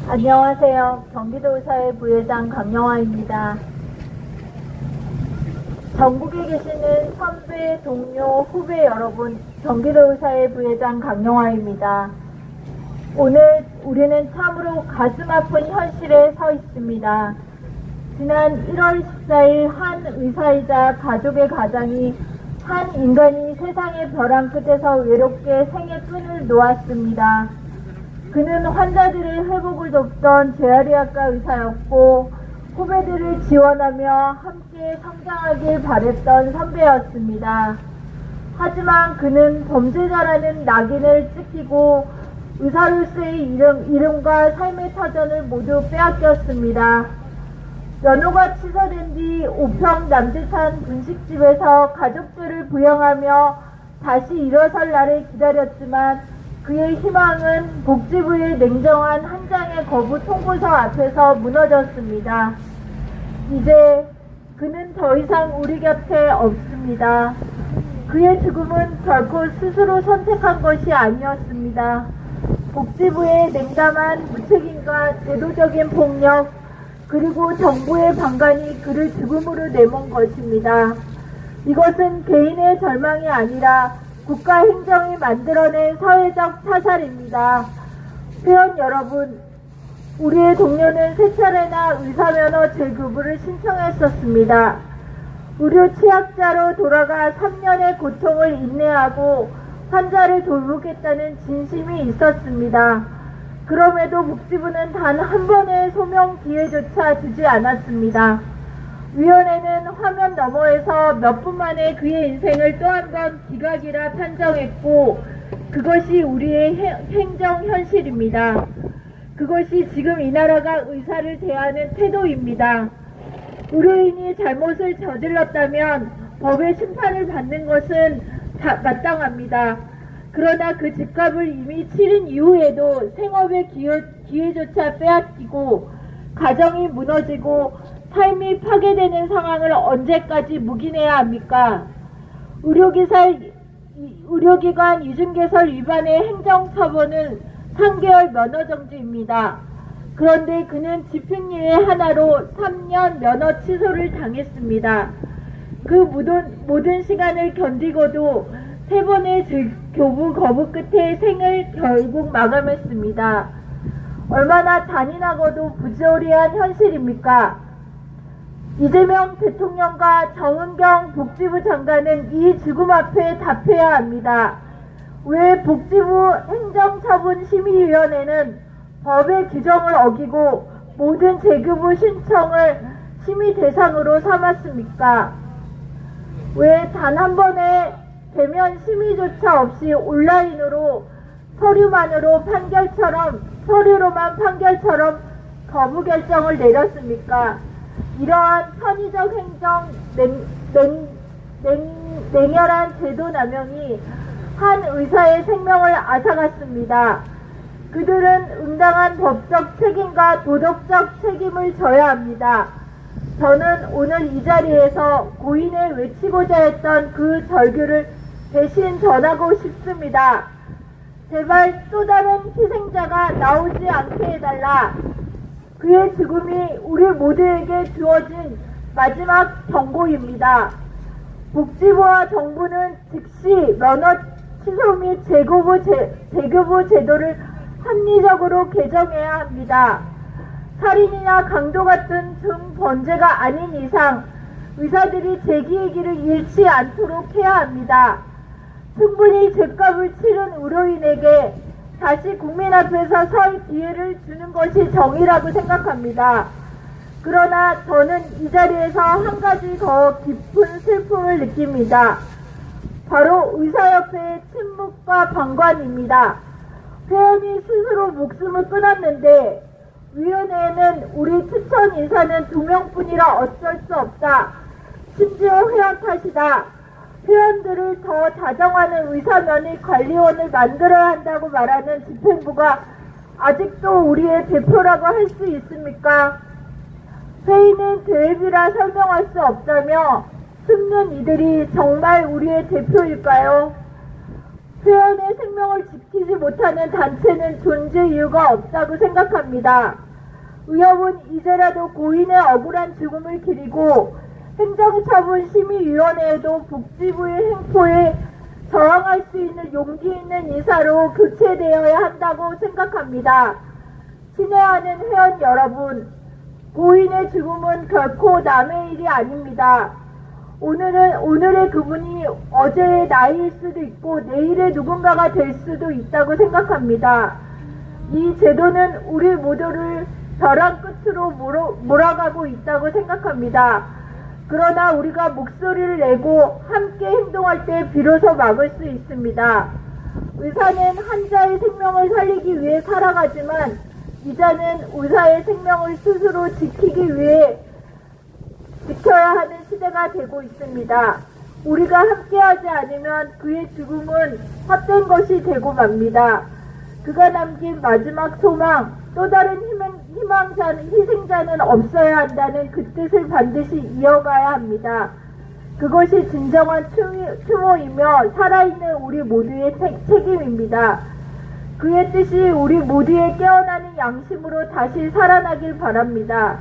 안녕하세요. 경기도의사회 부회장 강영화입니다. 전국에 계시는 선배, 동료, 후배 여러분, 경기도의사회 부회장 강영화입니다. 오늘 우리는 참으로 가슴 아픈 현실에 서 있습니다. 지난 1월 14일 한 의사이자 가족의 가장이 한 인간이 세상의 벼랑 끝에서 외롭게 생의 끈을 놓았습니다. 그는 환자들의 회복을 돕던 재활의학과 의사였고 후배들을 지원하며 함께 성장하길 바랬던 선배였습니다. 하지만 그는 범죄자라는 낙인을 찍히고 의사로서의 이름과 삶의 터전을 모두 빼앗겼습니다. 면허가 취소된 뒤 우평 남대산 분식집에서 가족들을 부양하며 다시 일어설 날을 기다렸지만 그의 희망은 복지부의 냉정한 한 장의 거부 통보서 앞에서 무너졌습니다. 이제 그는 더 이상 우리 곁에 없습니다. 그의 죽음은 결코 스스로 선택한 것이 아니었습니다. 복지부의 냉담한 무책임과 제도적인 폭력 그리고 정부의 방관이 그를 죽음으로 내몬 것입니다. 이것은 개인의 절망이 아니라 국가 행정이 만들어낸 사회적 타살입니다. 회원 여러분, 우리의 동료는 세 차례나 의사면허 재교부를 신청했었습니다. 의료 취약자로 돌아가 3년의 고통을 인내하고 환자를 돌보겠다는 진심이 있었습니다. 그럼에도 복지부는 단 한 번의 소명 기회조차 주지 않았습니다. 위원회는 화면 너머에서 몇 분 만에 그의 인생을 또 한 번 기각이라 판정했고 그것이 우리의 행정 현실입니다. 그것이 지금 이 나라가 의사를 대하는 태도입니다. 의료인이 잘못을 저질렀다면 법의 심판을 받는 것은 마땅합니다. 그러나 그 집값을 이미 치른 이후에도 생업의 기회조차 빼앗기고 가정이 무너지고 삶이 파괴되는 상황을 언제까지 묵인해야 합니까? 의료기관 이중개설 위반의 행정처분은 3개월 면허정지입니다. 그런데 그는 집행유예 하나로 3년 면허 취소를 당했습니다. 그 모든 시간을 견디고도 3번의 교부 거부 끝에 생을 결국 마감했습니다. 얼마나 잔인하고도 부조리한 현실입니까? 이재명 대통령과 정은경 복지부 장관은 이 죽음 앞에 답해야 합니다. 왜 복지부 행정처분심의위원회는 법의 규정을 어기고 모든 재교부 신청을 심의 대상으로 삼았습니까? 왜 단 한 번의 대면 심의조차 없이 온라인으로 서류로만 판결처럼 거부 결정을 내렸습니까? 이러한 편의적 행정 냉혈한 제도 남용이 한 의사의 생명을 앗아갔습니다. 그들은 응당한 법적 책임과 도덕적 책임을 져야 합니다. 저는 오늘 이 자리에서 고인의 외치고자 했던 그 절규를 대신 전하고 싶습니다. 제발 또 다른 희생자가 나오지 않게 해달라. 그의 죽음이 우리 모두에게 주어진 마지막 경고입니다. 복지부와 정부는 즉시 면허 취소 및 재교부 제도를 합리적으로 개정해야 합니다. 살인이나 강도 같은 중범죄가 아닌 이상 의사들이 재기의 길을 잃지 않도록 해야 합니다. 충분히 죗값을 치른 의료인에게 다시 국민 앞에서 설 기회를 주는 것이 정의라고 생각합니다. 그러나 저는 이 자리에서 한 가지 더 깊은 슬픔을 느낍니다. 바로 의사협회의 침묵과 방관입니다. 회원이 스스로 목숨을 끊었는데 위원회에는 우리 추천 인사는 2명뿐이라 어쩔 수 없다. 심지어 회원 탓이다. 회원들을 더 다정하는 의사면의관리원을 만들어야 한다고 말하는 집행부가 아직도 우리의 대표라고 할 수 있습니까? 회의는 계획이라 설명할 수 없다며 숨는 이들이 정말 우리의 대표일까요? 회원의 생명을 지키지 못하는 단체는 존재 이유가 없다고 생각합니다. 의협은 이제라도 고인의 억울한 죽음을 기리고 행정처분심의위원회에도 복지부의 행포에 저항할 수 있는 용기 있는 인사로 교체되어야 한다고 생각합니다. 친애하는 회원 여러분, 고인의 죽음은 결코 남의 일이 아닙니다. 오늘의 그분이 어제의 나일 수도 있고 내일의 누군가가 될 수도 있다고 생각합니다. 이 제도는 우리 모두를 벼랑 끝으로 몰아가고 있다고 생각합니다. 그러나 우리가 목소리를 내고 함께 행동할 때 비로소 막을 수 있습니다. 의사는 환자의 생명을 살리기 위해 살아가지만 이자는 의사의 생명을 스스로 지켜야 하는 시대가 되고 있습니다. 우리가 함께하지 않으면 그의 죽음은 헛된 것이 되고 맙니다. 그가 남긴 마지막 소망, 또 다른 희생자는 없어야 한다는 그 뜻을 반드시 이어가야 합니다. 그것이 진정한 추모이며 살아있는 우리 모두의 책임입니다. 그의 뜻이 우리 모두의 깨어나는 양심으로 다시 살아나길 바랍니다.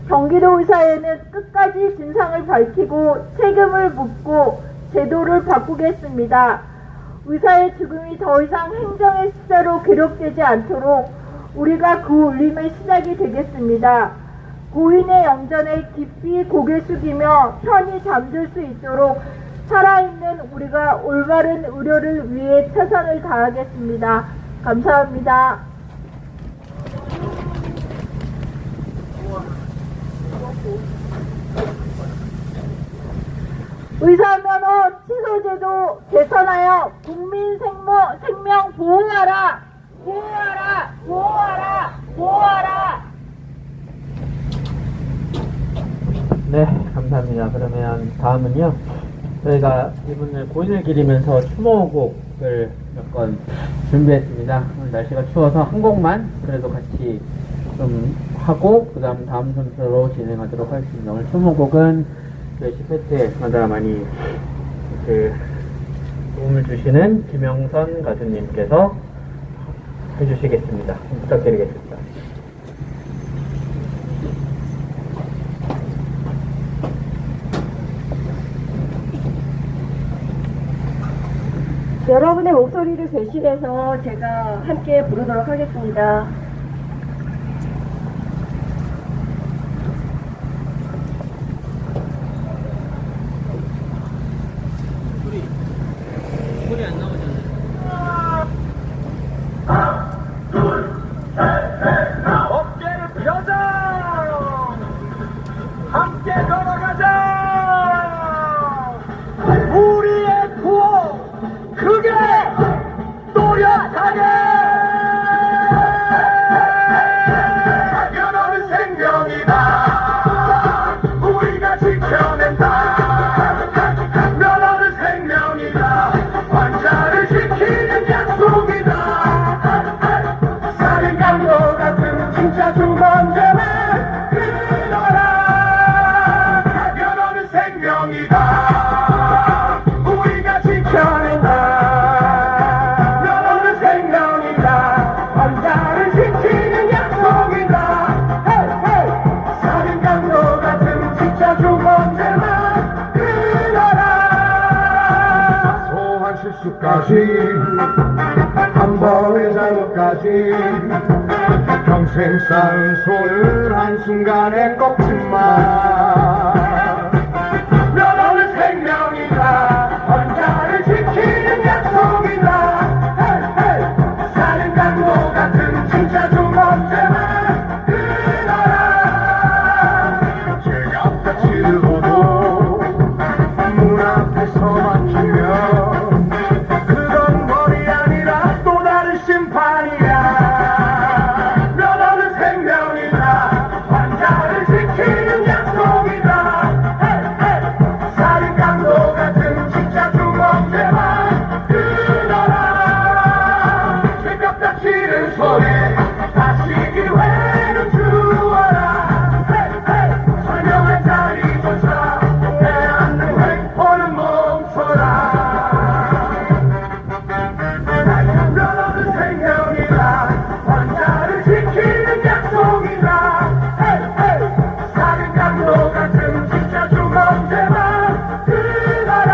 경기도의사회는 끝까지 진상을 밝히고 책임을 묻고 제도를 바꾸겠습니다. 의사의 죽음이 더 이상 행정의 숫자로 기록되지 않도록 우리가 그 울림의 시작이 되겠습니다. 고인의 영전에 깊이 고개 숙이며 편히 잠들 수 있도록 살아있는 우리가 올바른 의료를 위해 최선을 다하겠습니다. 감사합니다. 의사면허 취소제도 개선하여 국민 생명 보호하라! 보호하라! 보호하라! 보호하라. 네, 감사합니다. 그러면 다음은요, 저희가 이분을 고인을 기리면서 추모곡을 몇 건 준비했습니다. 오늘 날씨가 추워서 한 곡만 그래도 같이 좀 하고, 그 다음 순서로 진행하도록 하겠습니다. 오늘 추모곡은 저희 10회째 많이 도움을 주시는 김영선 가수님께서 해주시겠습니다. 부탁드리겠습니다. 여러분의 목소리를 대신해서 제가 함께 부르도록 하겠습니다. 소리 안 나오잖아요. 어깨를 펴자! 함께 걸어가자! 우리의 구호 크게 또렷하게! 변호는 생명이다. 우리가 지켜낸다. 변호는 생명이다. 환자를 지키는 약속이다. 살인 강도 같은 진짜 주범죄는 끊어라. 변호는 생명이다. 우리가 지켜낸다. 변호는 생명이다. 환자를 지키는 약속이다. 살인 강도 같은 진짜 주범죄는 끊어라. 소한 실수까지 한 번의 잘못까지 평생 쌓은 손을 한순간에 꺾지마. 면허는 생명이다. 환자를 지키는 약속이다. 살인 강도 같은 진짜 주범죄만 끊어라. 죄가 다치고도 문 앞에서 막히면 그건 벌이 아니라 또 다른 심판이야. 면허는 생명이다. 환자를 지키는 약속이다. 살인 강도 같은 진짜 주범죄만 끊어라. 새벽 다치는 손에 다시 기회를 주어라. 설명할 자리조차 내 않는 횡포는 멈춰라. 면허는 생명이다. 환자를 지키는 약속이다. 살인 강도 같은 진짜 주범죄만 끊어라.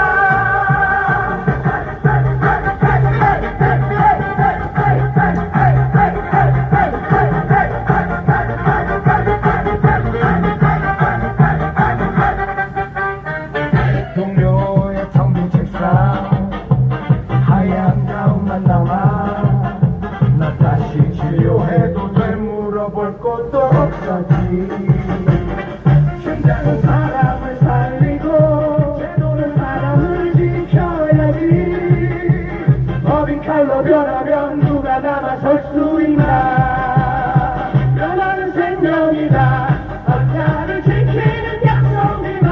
동료의 텅빈 책상 하얀 가운만 남아. 나 다시 치료해도 돼 물어볼 것도 없었지. 심장은 사람을 살리고 제도는 사람을 지켜야지. 법인 칼로 변하면 누가 남아설 수 있나. 변하는 생명이다. 환자를 지키는 약속이다.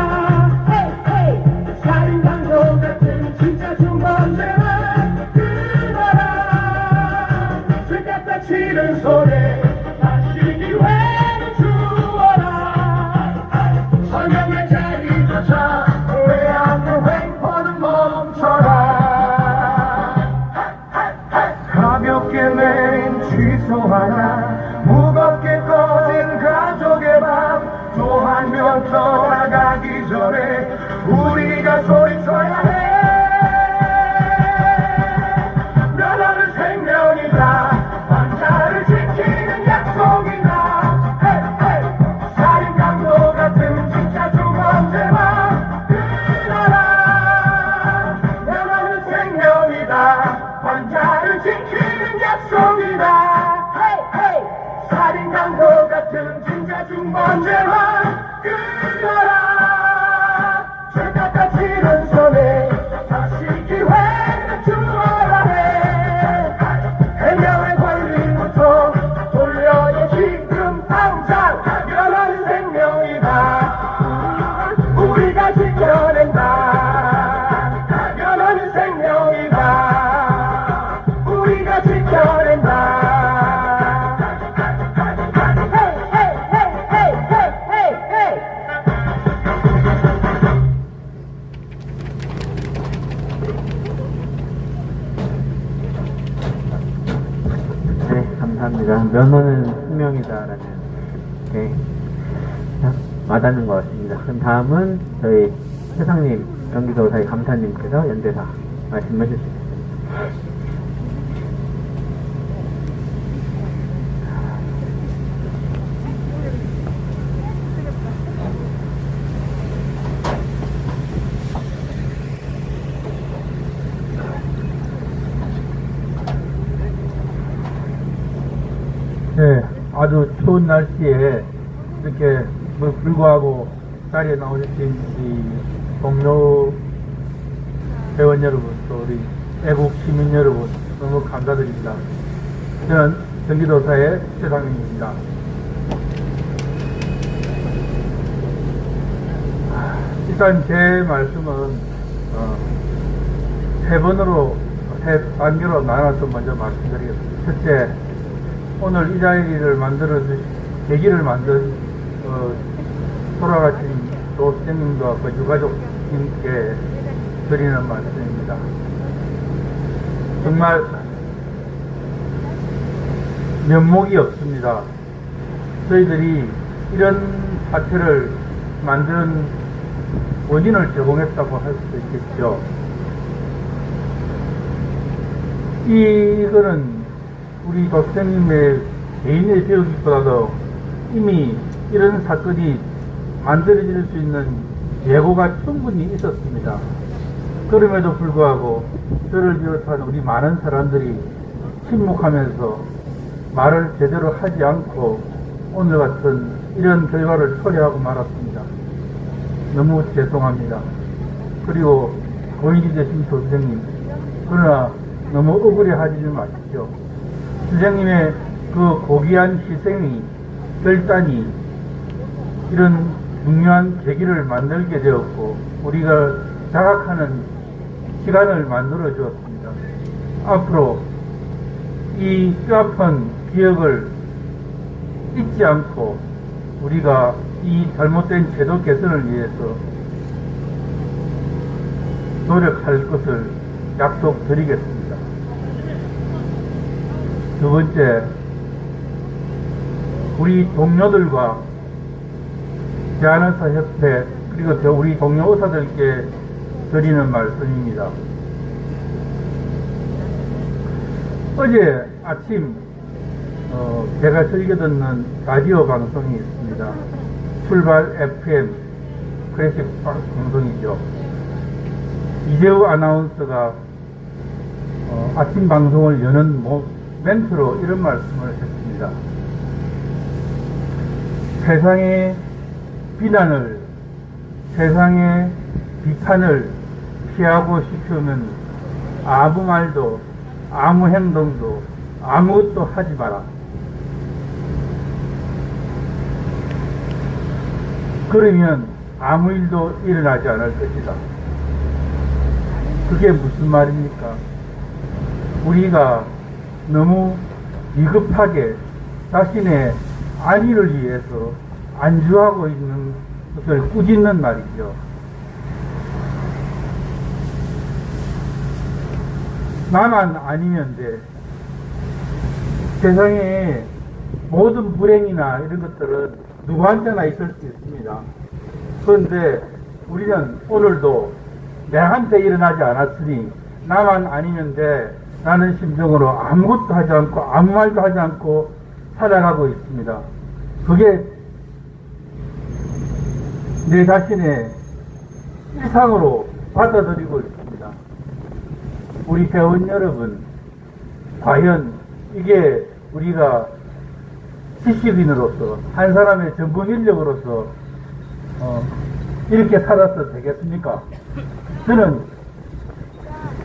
살인 강도 같은 진짜 중범죄만 끊어라. 죄 갖다 치는 손에 다시 기회를 주어라. 설명의 자리조차 왜 않는 횡포는 멈춰라. 가볍게 내린 취소 하나, 무겁게 꺼진 가족의 방. 또 한 명 떠나가기 전에 우리가 소리쳐야 해. 면허는 생명이다. 환자를 지키는 약속이다. 살인 강도 같은 진짜 주범죄만 끊어라. 면허는 생명이다. 환자를 지키는 약속이다. 살인 강도 같은 진짜 중범죄만 끊어라. 죄 갖다 치는 손에 다시 기회를 주어라 해. 해명의 권리부터 돌려야지. 감사합니다. 면허는 숙명이다라는 게 와닿는 것 같습니다. 그럼 다음은 저희 최상님 경기도사의 감사님께서 연대사 말씀해 주시겠습니다. 네, 아주 추운 날씨에 이렇게 불구하고 자리에 나오신 우리 동료 회원 여러분, 또 우리 애국 시민 여러분 너무 감사드립니다. 저는 경기도사의 최상민입니다. 일단 제 말씀은 세 단계로 나눠서 먼저 말씀드리겠습니다. 첫째, 오늘 이 자리를 계기를 만든 돌아가신 도수장님과 그 유가족님께 드리는 말씀입니다. 정말 면목이 없습니다. 저희들이 이런 사태를 만드는 원인을 제공했다고 할 수도 있겠죠. 이거는 우리 도수장님의 개인의 배우기보다도 이미 이런 사건이 만들어질 수 있는 예고가 충분히 있었습니다. 그럼에도 불구하고 저를 비롯한 우리 많은 사람들이 침묵하면서 말을 제대로 하지 않고 오늘 같은 이런 결과를 초래하고 말았습니다. 너무 죄송합니다. 그리고 고인이 되신 도수장님, 그러나 너무 억울해하지 마십시오. 선생님의 그 고귀한 희생이, 결단이 이런 중요한 계기를 만들게 되었고 우리가 자각하는 시간을 만들어 주었습니다. 앞으로 이 뼈아픈 기억을 잊지 않고 우리가 이 잘못된 제도 개선을 위해서 노력할 것을 약속드리겠습니다. 두 번째, 우리 동료들과 대한의사협회 그리고 우리 동료 의사들께 드리는 말씀입니다. 어제 아침 제가 즐겨 듣는 라디오 방송이 있습니다. 출발 FM 클래식 방송이죠. 이재우 아나운서가 아침 방송을 여는 멘트로 이런 말씀을 했습니다. 세상의 비난을, 세상의 비판을 피하고 싶으면 아무 말도, 아무 행동도, 아무것도 하지 마라. 그러면 아무 일도 일어나지 않을 것이다. 그게 무슨 말입니까? 우리가 너무 비겁하게 자신의 안위를 위해서 안주하고 있는 것을 꾸짖는 말이죠. 나만 아니면 돼. 세상에 모든 불행이나 이런 것들은 누구한테나 있을 수 있습니다. 그런데 우리는 오늘도 내한테 일어나지 않았으니 나만 아니면 돼. 라는 심정으로 아무것도 하지 않고 아무 말도 하지 않고 살아가고 있습니다. 그게 내 자신의 일상으로 받아들이고 있습니다. 우리 회원 여러분, 과연 이게 우리가 지식인으로서 한 사람의 전문 인력으로서 이렇게 살아서 되겠습니까? 저는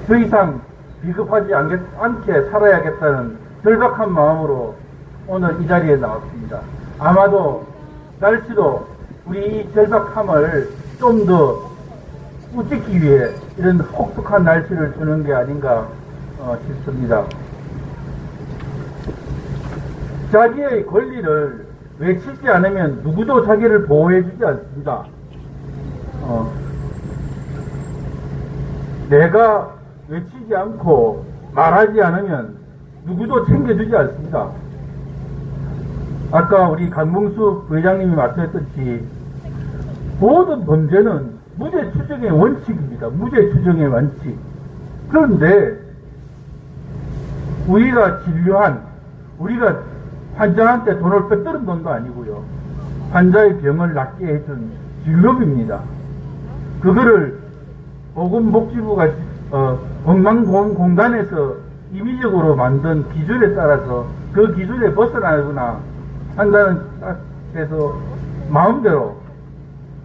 더 이상 비겁하지 않게 살아야겠다는 절박한 마음으로 오늘 이 자리에 나왔습니다. 아마도 날씨도 우리 이 절박함을 좀 더 우습기 위해 이런 혹독한 날씨를 주는 게 아닌가 싶습니다. 자기의 권리를 외치지 않으면 누구도 자기를 보호해주지 않습니다. 내가 외치지 않고 말하지 않으면 누구도 챙겨주지 않습니다. 아까 우리 강봉수 부회장님이 말씀했듯이 모든 범죄는 무죄 추정의 원칙입니다. 무죄 추정의 원칙. 그런데 우리가 진료한, 우리가 환자한테 돈을 빼뜨린 돈도 아니고요. 환자의 병을 낫게 해준 진료비입니다. 그거를 보건복지부가 건강공단에서 임의적으로 만든 기준에 따라서 그 기준에 벗어나거나 한다는 해서 마음대로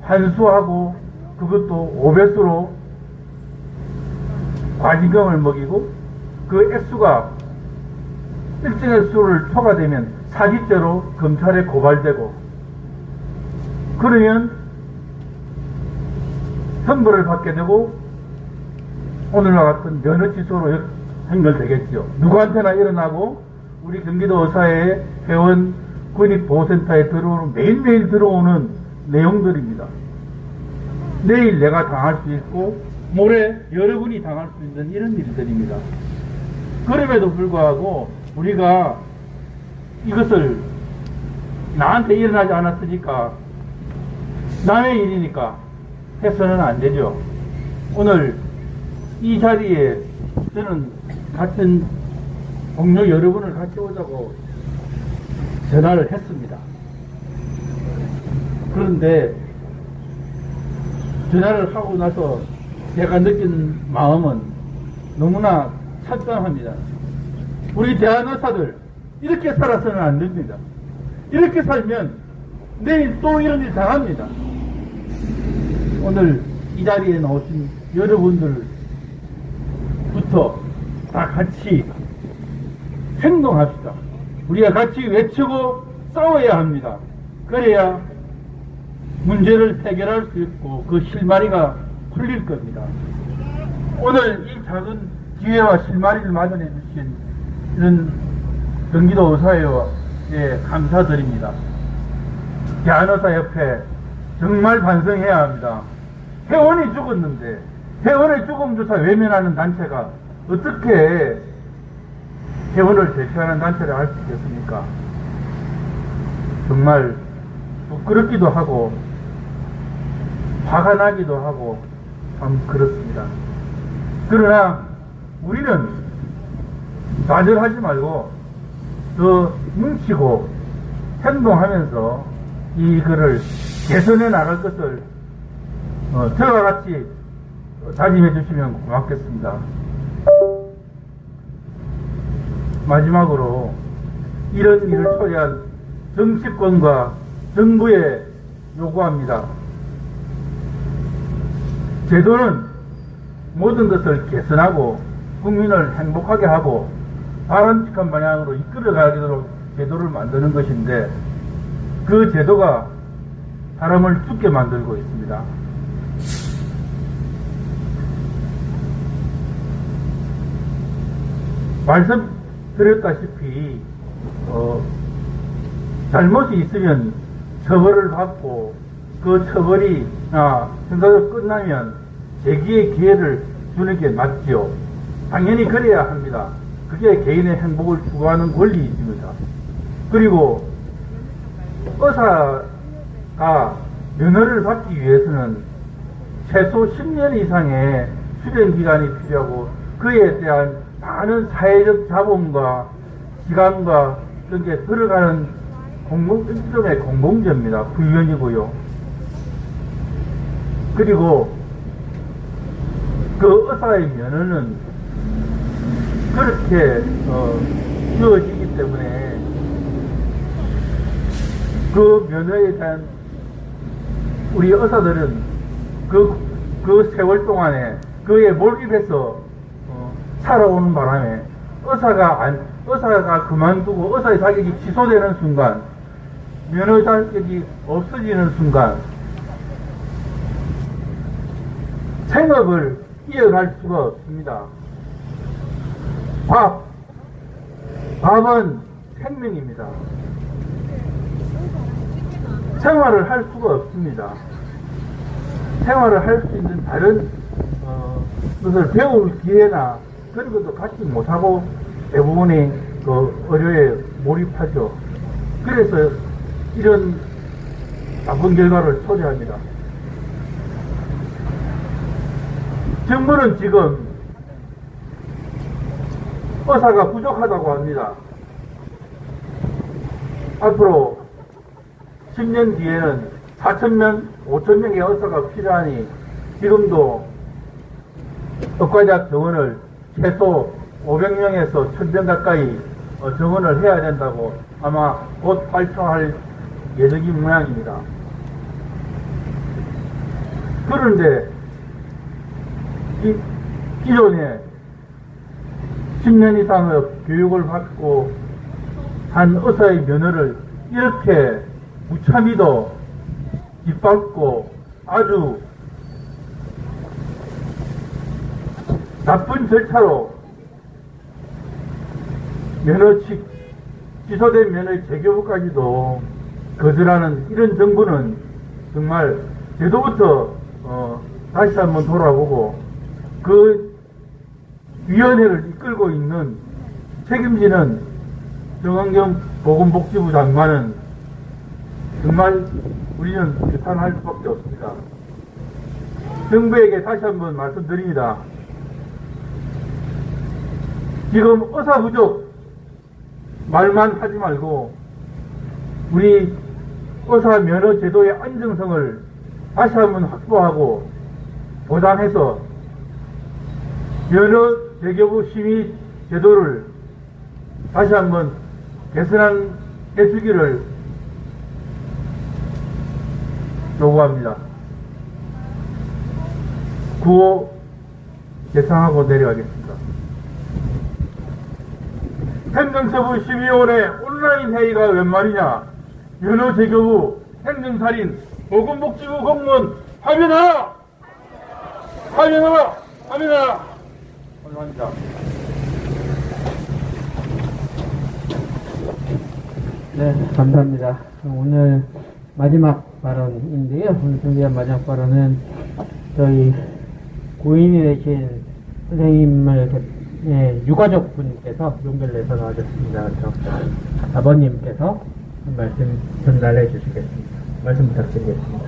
환수하고 그것도 5배수로 과징금을 먹이고 그 액수가 일정의 수를 초과되면 사기죄로 검찰에 고발되고 그러면 형벌을 받게 되고 오늘과 같은 면허 취소로 연결되겠죠. 누구한테나 일어나고 우리 경기도 의사회 회원 권익보호센터에 들어오는 매일매일 들어오는 내용들입니다. 내일 내가 당할 수 있고 모레 여러분이 당할 수 있는 이런 일들입니다. 그럼에도 불구하고 우리가 이것을 나한테 일어나지 않았으니까 남의 일이니까 해서는 안 되죠. 오늘 이 자리에 저는 같은 동료 여러분을 같이 오자고 전화를 했습니다. 그런데 전화를 하고 나서 제가 느낀 마음은 너무나 찬성합니다. 우리 대한의사들 이렇게 살아서는 안 됩니다. 이렇게 살면 내일 또 이런 일 당합니다. 오늘 이 자리에 나오신 여러분들부터 다 같이 행동합시다. 우리가 같이 외치고 싸워야 합니다. 그래야 문제를 해결할 수 있고 그 실마리가 풀릴 겁니다. 오늘 이 작은 기회와 실마리를 마련해 주신 이런 경기도 의사회에 감사드립니다. 대한의사협회 정말 반성해야 합니다. 회원이 죽었는데 회원의 죽음조차 외면하는 단체가 어떻게 회원을 대표하는 단체를 할 수 있겠습니까? 정말 부끄럽기도 하고 화가 나기도 하고 참 그렇습니다. 그러나 우리는 좌절하지 말고 더 뭉치고 행동하면서 이거를 개선해 나갈 것을 저와 같이 다짐해 주시면 고맙겠습니다. 마지막으로 이런 일을 초래한 정치권과 정부에 요구합니다. 제도는 모든 것을 개선하고 국민을 행복하게 하고 바람직한 방향으로 이끌어가도록 제도를 만드는 것인데 그 제도가 사람을 죽게 만들고 있습니다. 말씀드렸다시피 잘못이 있으면 처벌을 받고 그 처벌이 생각이 끝나면 재기의 기회를 주는 게 맞죠. 당연히 그래야 합니다. 그게 개인의 행복을 추구하는 권리입니다. 그리고 의사가 면허를 받기 위해서는 최소 10년 이상의 수련 기간이 필요하고 그에 대한 많은 사회적 자본과 시간과 이런 게 들어가는 일종의 공공재입니다. 훈련이고요. 그리고 그 의사의 면허는 그렇게 주어지기 때문에 그 면허에 대한 우리 의사들은 그 세월 동안에 그에 몰입해서 살아오는 바람에 의사가 그만두고 의사의 자격이 취소되는 순간 면허 자격이 없어지는 순간 생업을 이어갈 수가 없습니다. 밥은 생명입니다. 생활을 할 수가 없습니다. 생활을 할 수 있는 다른 것을 배울 기회나 그런 것도 갖지 못하고 대부분이 그 의료에 몰입하죠. 그래서 이런 나쁜 결과를 초래합니다. 정부는 지금 의사가 부족하다고 합니다. 앞으로 10년 뒤에는 4,000명, 5,000명의 의사가 필요하니 지금도 의과대학 정원을 최소 500명에서 1,000명 가까이 정원을 해야 된다고 아마 곧 발표할 예정인 모양입니다. 그런데 이 기존에 10년 이상의 교육을 받고 한 의사의 면허를 이렇게 무참히도 뒷밟고 아주 나쁜 절차로 면허 취소된 면허의 재교부까지도 거절하는 이런 정부는 정말 제도부터 다시 한번 돌아보고 그 위원회를 이끌고 있는 책임지는 정은경 보건복지부 장관은 정말 우리는 규탄할 수밖에 없습니다. 정부에게 다시 한번 말씀드립니다. 지금 의사 부족 말만 하지 말고 우리 의사 면허 제도의 안정성을 다시 한번 확보하고 보장해서 면허 재교부 심의 제도를 다시 한번 개선해 주기를 요구합니다. 구호 예상하고 내려가겠습니다. 행정처부 심의위원회 온라인 회의가 웬 말이냐? 면허 재교부 행정살인 보건복지부 공무원 파면하라! 파면하라! 파면하라! 감사합니다. 네, 감사합니다. 오늘 마지막 발언인데요. 오늘 준비한 마지막 발언은 저희 고인이 되신 선생님을 유가족 분께서 연결해서 나와주셨습니다. 그래서 아버님께서 말씀 전달해 주시겠습니다. 말씀 부탁드리겠습니다.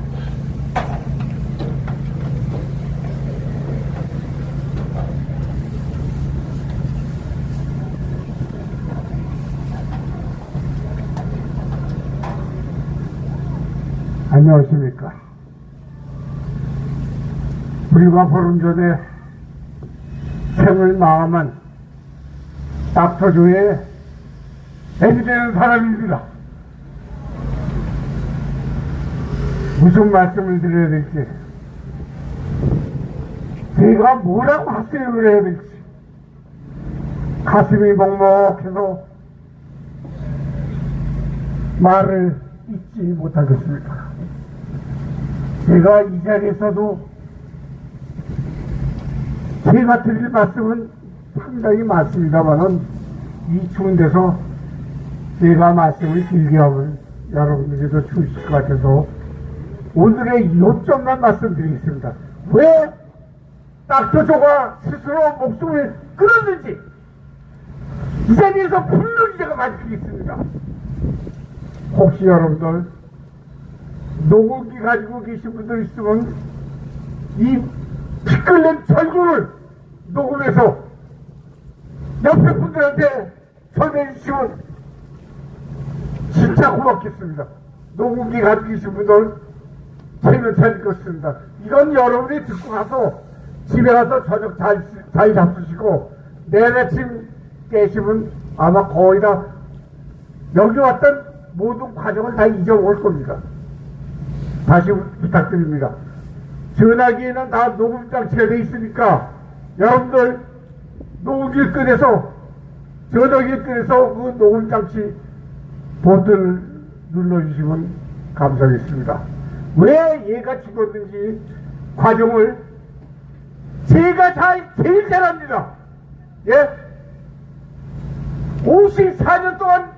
안녕하십니까. 불과 보름 전에 생을 마감한 닥터조의 애기 되는 사람입니다. 무슨 말씀을 드려야 될지, 제가 뭐라고 학생을 해야 될지 가슴이 먹먹해서 말을 잊지 못하겠습니다. 제가 이 자리에서도 제가 드릴 말씀은 상당히 많습니다만은 이 추운 데서 제가 말씀을 길게 하면 여러분들께도 추우실 것 같아서 오늘의 요점만 말씀드리겠습니다. 왜 닥터조가 스스로 목숨을 끊었는지 이 자리에서 분명히 제가 말씀드리겠습니다. 혹시 여러분들 녹음기 가지고 계신 분들 있으면 이 피 끓는 절규를 녹음해서 옆에 분들한테 전해 주시면 진짜 고맙겠습니다. 녹음기 가지고 계신 분들 체면 차릴 것입니다. 이건 여러분이 듣고 가서 집에 가서 저녁 잘 잡수시고 내일 아침 깨시면 아마 거의 다 여기 왔던 모든 과정을 다 잊어먹을 겁니다. 다시 부탁드립니다. 전화기에는 다 녹음 장치가 되어 있으니까 여러분들 녹음기를 꺼내서 전화기를 꺼내서 그 녹음 장치 버튼을 눌러주시면 감사하겠습니다. 왜 얘가 죽었는지 과정을 제가 제일 잘 압니다. 예? 54년 동안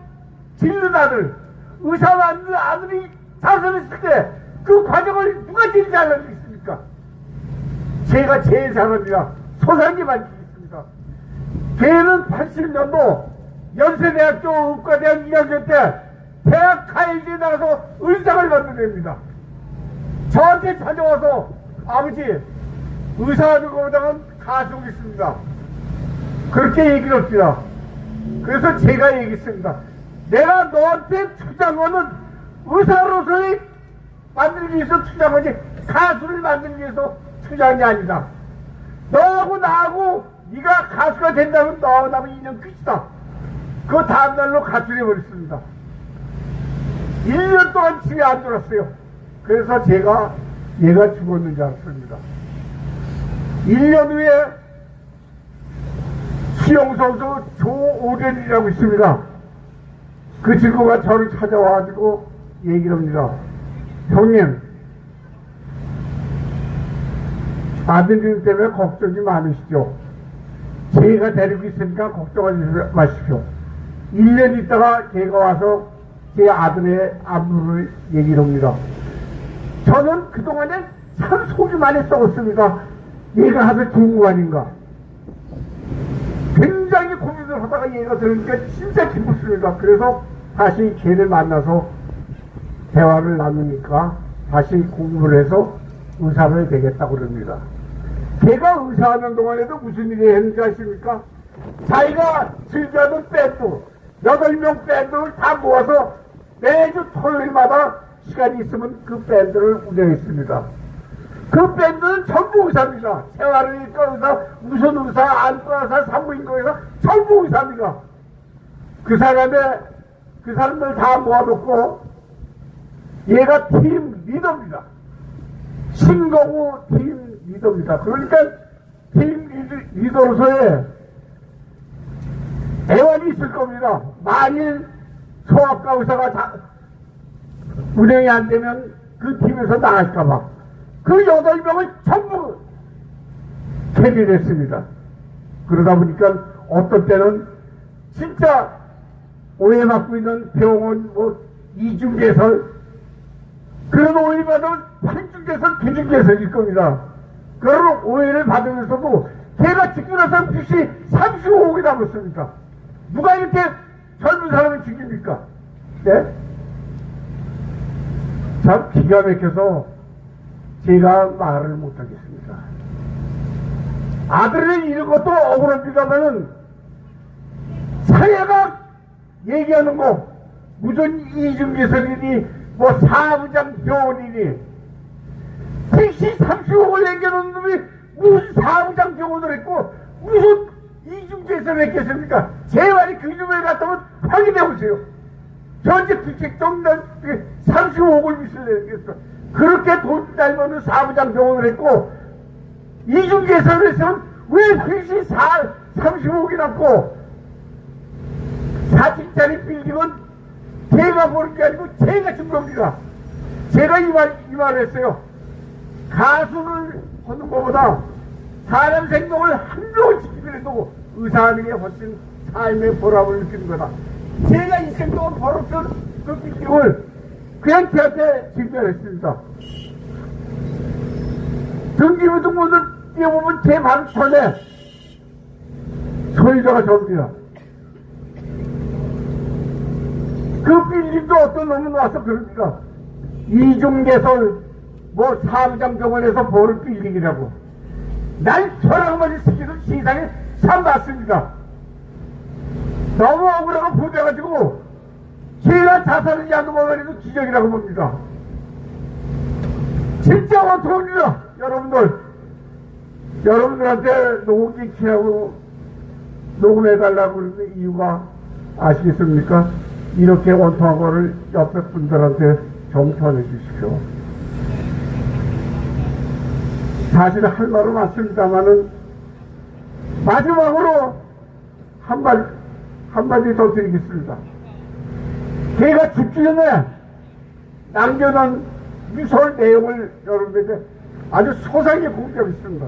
질른 아들, 의사 맞는 아들이 자살했을 때 그 과정을 누가 제일 잘 알겠습니까? 제가 제일 잘합니다. 소상히 말씀드리겠습니다. 걔는 80년도 연세대학교 의과대학 2학년 때 제가 가해지에 나가서 의상을 받는 됩니다. 저한테 찾아와서 아버지 의사하는 것보다는 가수고 있습니다. 그렇게 얘기를 합니다. 그래서 제가 얘기했습니다. 내가 너한테 투자한 거는 의사로서의 만들기 위해서 투자한 거지 가수를 만들기 위해서 투자한 게 아니다. 너하고 나하고 네가 가수가 된다면 너하고 나하고 인연 끝이다. 그 다음날로 가출해 버렸습니다. 1년 동안 집에 안 들었어요. 그래서 제가 얘가 죽었는 줄 알았습니다. 1년 후에 수영선수 조오련이라고 있습니다. 그 친구가 저를 찾아와가지고 얘기를 합니다. 형님, 아드님 때문에 걱정이 많으시죠? 제가 데리고 있으니까 걱정하지 마십시오. 1년 있다가 걔가 와서 제 아들의 안부를 얘기를 합니다. 저는 그동안에 참 속이 많이 썩었습니다. 얘가 하도 좋은 거 아닌가. 굉장히 고민을 하다가 얘가 들으니까 진짜 기뻤습니다. 그래서 다시 걔를 만나서 대화를 나누니까 다시 공부를 해서 의사를 되겠다고 그럽니다. 걔가 의사하는 동안에도 무슨 일이 했는지 아십니까? 자기가 즐겨하던 밴드 8명 밴드를 다 모아서 매주 토요일마다 시간이 있으면 그 밴드를 운영했습니다. 그 밴드는 전부 의사입니다. 생활의과 의사, 무슨 의사, 안과 의사, 산부인과 의사, 전부 의사입니다. 그 사람들 다 모아놓고 얘가 팀 리더입니다. 신공우 팀 리더입니다. 그러니까 팀 리더로서의 애환이 있을 겁니다. 만일 소아과 의사가 운영이 안 되면 그 팀에서 나갈까봐 그 8명을 전부 캐리를 했습니다. 그러다 보니까 어떤 때는 진짜 오해받고 있는 병원 이중개설 그런 오해받으면 8중개설, 9중개설일 겁니다. 그런 오해를 받으면서도 걔가 죽고 나서 빚이 35억이 남았습니다. 누가 이렇게 젊은 사람을 죽입니까? 네? 참 기가 막혀서 제가 말을 못하겠습니다. 아들을 잃은 것도 억울합니다만은 사회가 얘기하는 거 무슨 이중개설이니 사부장 병원이니 택시 30억을 남겨놓은 놈이 무슨 사부장 병원을 했고 무슨 이중개설을 했겠습니까? 제 말이 그 주변에 갔다 오면 확인해 보세요. 현재 국책정단 35억을 미술했겠어. 그렇게 돈 잘 버는 사부장 병원을 했고 이중개설을 했으면 왜 택시 35억이 남고 4층짜리 빌딩은 제가 보는 게 아니고 제가 준 겁니다. 제가 이 말을 했어요. 가수를 하는 것보다 사람 생명을 한 명을 지키더라도 의사하는 게 훨씬 삶의 보람을 느끼는 거다. 제가 인생 동안 벌었던 그 빌딩을 그냥 걔한테 증명했습니다. 등기부등본을 띄워보면 제 바로 전에 소유자가 접니다. 그 빌딩도 어떤 놈은 와서 그럽니다. 이중개설 사부장 병원에서 보는 빌딩이라고. 날 저랑만 시키는 세상에 참 맞습니다. 너무 억울하고 부대가지고 제가 자살하지 않는 것만해도 기적이라고 봅니다. 진짜 원통합니다. 여러분들한테 녹음기 키하고 녹음해달라고 그러는 이유가 아시겠습니까? 이렇게 원통한 거를 옆에 분들한테 좀 전해주십시오. 사실 할 말은 많습니다만은 마지막으로 한마디 더 드리겠습니다. 걔가 죽기 전에 남겨놓은 유설 내용을 여러분들에게 아주 소상하게 공개하겠습니다.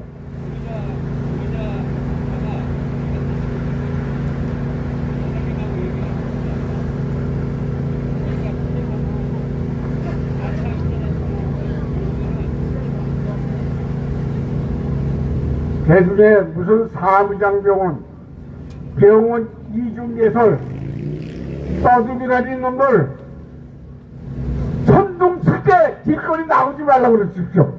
대중에 무슨 사무장 병원 이중개설 떠들이라는 놈들 운동 칠 때 길거리 나오지 말라고 그러십시오.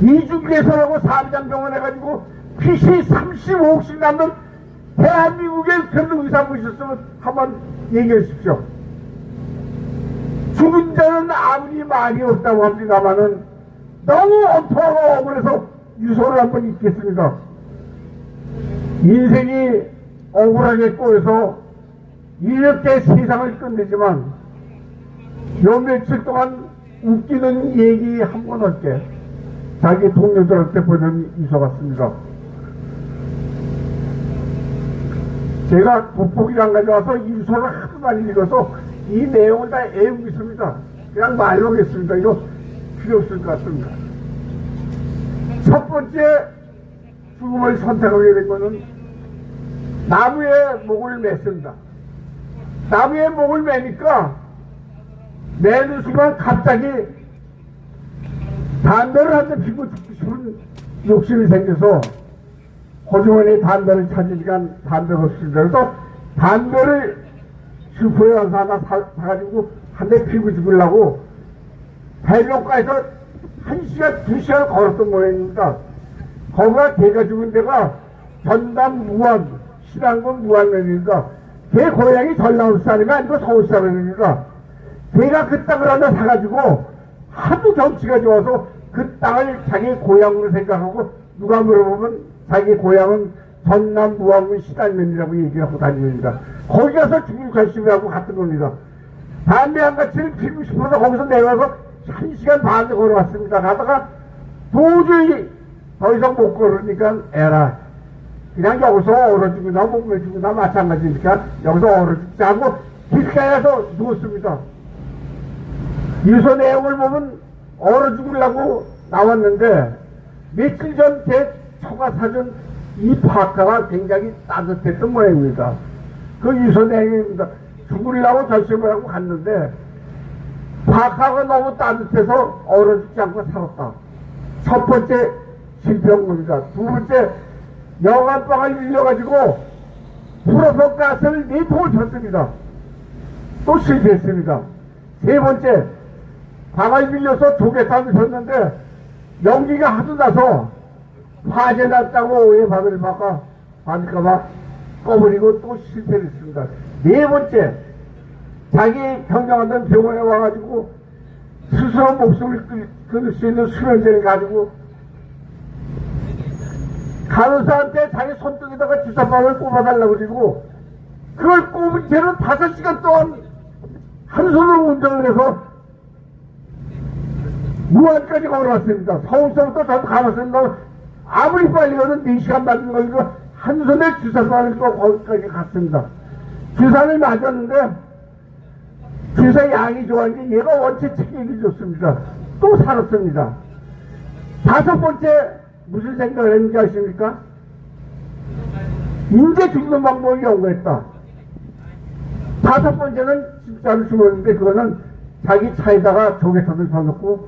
이중개선하고 사무장병원 해가지고 PC 35억씩 남는 대한민국에 그런 의사 보셨으면 한번 얘기해 주십시오. 죽은 자는 아무리 말이 없다고 합니다만은 너무 엄청나고 억울해서 유서를 한번 읽겠습니다. 인생이 억울하게 꼬여서 이렇게 세상을 끝내지만 요 며칠 동안 웃기는 얘기 한 번 할게. 자기 동료들한테 보낸 유서 같습니다. 제가 돋보기를 안 가져와서 이 유서를 하도 많이 읽어서 이 내용을 다 애우고 있습니다. 그냥 말로 하겠습니다. 이거 필요 없을 것 같습니다. 첫 번째 죽음을 선택하게 된 것은 나무에 목을 맸습니다. 나무에 목을 매니까 매는 순간 갑자기 담배를 한 대 피고 죽고 싶은 욕심이 생겨서 호주머니에 담배를 찾으니까 담배가 없습니다. 그래서 담배를 슈퍼에 가서 하나 사가지고 한 대 피고 죽으려고 해변가에서 1시간, 2시간 걸었던 모양입니다. 거기가 걔가 죽은 데가 전남 무안, 신안군 무안면입니다. 걔 고향이 전라도 사람이 아니고 서울 사람입니다. 걔가 그 땅을 하나 사가지고 하도 경치가 좋아서 그 땅을 자기 고향으로 생각하고 누가 물어보면 자기 고향은 전남 무안군 신안면이라고 얘기를 하고 다닙니다. 거기 가서 죽을 결심을 하고 갔던 겁니다. 담배 한 가치를 피우고 싶어서 거기서 내려와서 1시간 반을 걸어왔습니다. 가다가 도저히 더 이상 못 걸으니까 에라 그냥 여기서 얼어 죽으나 목매 죽으나 마찬가지니까 여기서 얼어 죽자 하고 길가에서 누웠습니다. 유서 내용을 보면 얼어 죽으려고 나왔는데 며칠 전 제 처가 사준 이 파카가 굉장히 따뜻했던 모양입니다. 그 유서 내용입니다. 죽으려고 결심을 하고 갔는데 파카가 너무 따뜻해서 얼어 죽지 않고 살았다. 첫 번째 실패한 겁니다. 두 번째 여간방을 밀려가지고 풀어서 가스를 4통을 쳤습니다. 또 실패했습니다. 세 번째 방을 밀려서 조개탕을 쳤는데 연기가 하도 나서 화재 났다고 오해받을 받을까봐 꺼버리고 또 실패를 했습니다. 네 번째 자기 경영하던 병원에 와가지고 스스로 목숨을 끊을 수 있는 수면제를 가지고 간호사한테 자기 손등에다가 주사방을 꼽아달라고 그러고 그걸 꼽은 채로 5시간 동안 한 손으로 운전을 해서 무안까지 걸어왔습니다. 서울서부터 저도 가봤습니다. 아무리 빨리 가도 4시간 맞은 거니까 한 손에 주사방을 또 거기까지 갔습니다. 주사를 맞았는데 주사 양이 좋아하는데 얘가 원체 체격이 좋습니다. 또 살았습니다. 5번째 무슨 생각을 했는지 아십니까? 인제 죽는 방법을 연구했다. 5번째는 진짜로 죽었는데 그거는 자기 차에다가 조개탄을 펴놓고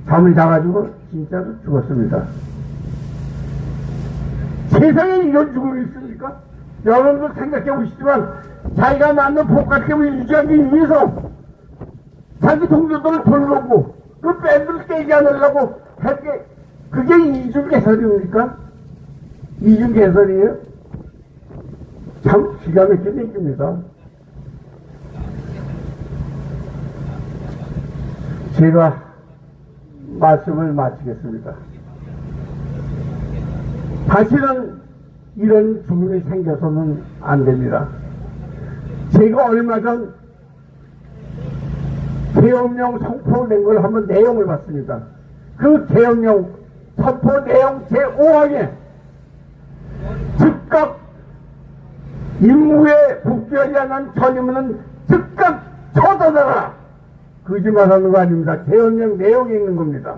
잠을 자가지고 진짜로 죽었습니다. 세상에 이런 죽음이 있습니까? 여러분도 생각해 보시지만 자기가 맞는 복합gem을 유지하기 위해서 자기 동료들을 돌보고 그 밴드를 깨지 않으려고 할 게 그게 이중개선입니까? 이중개선이에요? 참 기가 막힌 얘기입니다. 제가 말씀을 마치겠습니다. 다시는 이런 죽음이 생겨서는 안 됩니다. 제가 얼마 전 계엄령 선포된 걸 한번 내용을 봤습니다. 그 계엄령 선포 내용 제5항에 즉각 임무에 복귀하지 않은 전임은 즉각 처단하라. 거짓말하는 거 아닙니다. 계엄령 내용이 있는 겁니다.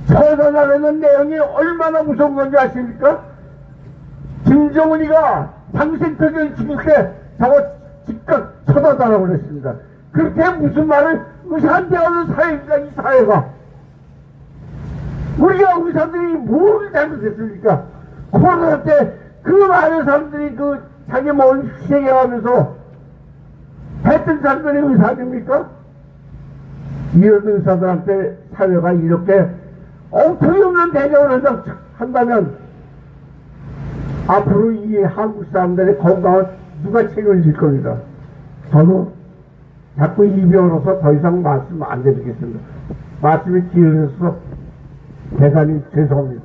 처단하라는 내용이 얼마나 무서운 건지 아십니까? 김정은이가 당신표를 죽일 때 저거 즉각 처단하라고 그랬습니다. 그렇게 무슨 말을 의사한테 하는 사회입니다. 이 사회가. 우리가 의사들이 뭘 잘못했습니까? 코로나 때 그 많은 사람들이 그 자기 몸을 희생해가면서 했던 사람들이 의사 아닙니까? 이런 의사들한테 사회가 이렇게 엉터리 없는 대접을 한다면 앞으로 이 한국 사람들의 건강을 누가 책임질 겁니다. 저도 자꾸 이병으로서 더 이상 말씀 안 드리겠습니다. 말씀이 길어져서 대단히 죄송합니다.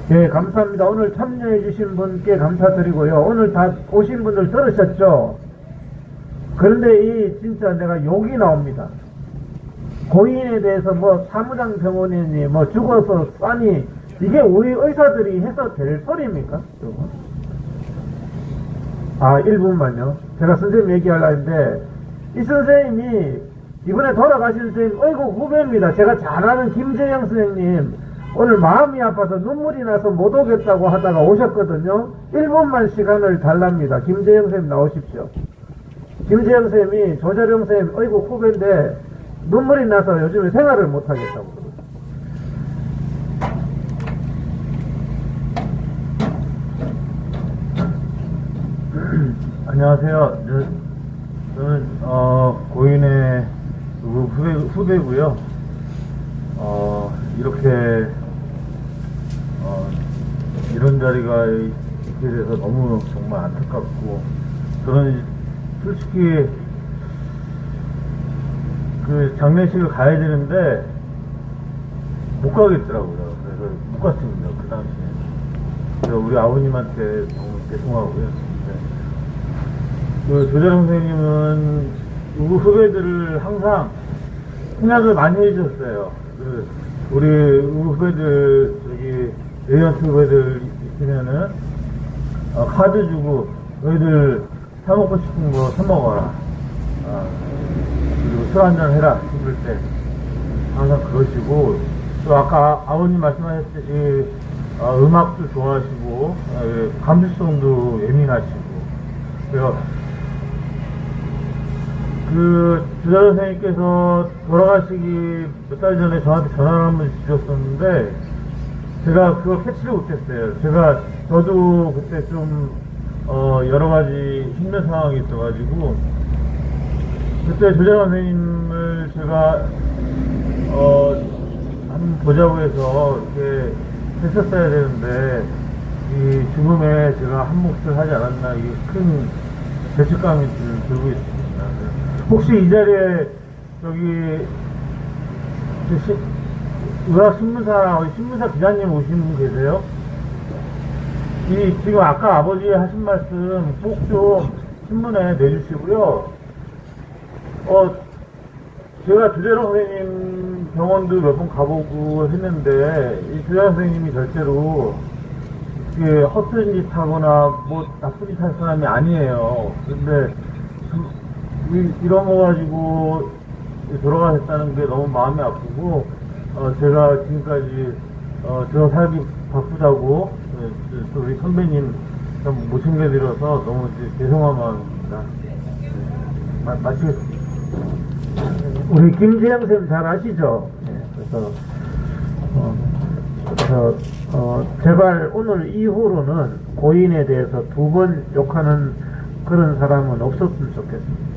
네, 감사합니다. 오늘 참여해주신 분께 감사드리고요. 오늘 다 오신 분들 들으셨죠? 그런데 이 진짜 내가 욕이 나옵니다. 고인에 대해서 뭐 사무장 병원이니 뭐 죽어서 싸니 이게 우리 의사들이 해서 될 소리입니까? 아, 1분만요. 제가 선생님 얘기하려고 했는데 이 선생님이 이번에 돌아가신 선생님 어이구 후배입니다. 제가 잘 아는 김재영 선생님 오늘 마음이 아파서 눈물이 나서 못 오겠다고 하다가 오셨거든요. 1분만 시간을 달랍니다. 김재영 선생님 나오십시오. 김재영 선생님이 조자룡 선생님 어이구 후배인데 눈물이 나서 요즘에 생활을 못 하겠다고. 안녕하세요. 저는 고인의 후배고요. 이렇게 이런 자리가 있게 돼서 너무 정말 안타깝고, 저는 솔직히 그 장례식을 가야 되는데 못 가겠더라고요. 그래서 못 갔습니다. 그 당시에. 그래서 우리 아버님한테 너무 죄송하고요. 그 조자룡 선생님은 누구 후배들을 항상 생각을 많이 해주셨어요. 그 우리 후배들, 저기 레이언트 후배들 있으면은 카드 주고 너희들 사 먹고 싶은 거 사 먹어라. 그리고 술 한잔 해라 싶을 때 항상 그러시고, 또 아까 아버님 말씀하셨듯이 음악도 좋아하시고 감수성도 예민하시고. 그래서 그 조자룡 선생님께서 돌아가시기 몇 달 전에 저한테 전화를 한번 주셨었는데 제가 그걸 캐치를 못했어요. 저도 그때 좀 여러 가지 힘든 상황이 있어가지고 그때 조자룡 선생님을 제가 한번 보자고 해서 이렇게 했었어야 되는데 이 죽음에 제가 한 몫을 하지 않았나, 이게 큰 죄책감이 들고 있습니다. 혹시 이 자리에 저기 신문사 기자님 오신 분 계세요? 지금 아까 아버지 하신 말씀 꼭 좀 신문에 내주시고요. 제가 조자룡 선생님 병원도 몇 번 가보고 했는데 이 조자룡 선생님이 절대로 헛된 짓 하거나 뭐 나쁜 짓 할 사람이 아니에요. 근데 이런 거 가지고 돌아가셨다는 게 너무 마음이 아프고, 제가 지금까지 저 살기 바쁘다고 또 우리 선배님 못 챙겨드려서 너무 죄송한 마음입니다. 마치겠습니다. 우리 김재영 선생님 잘 아시죠? 그래서 제발 오늘 이후로는 고인에 대해서 두 번 욕하는 그런 사람은 없었으면 좋겠습니다.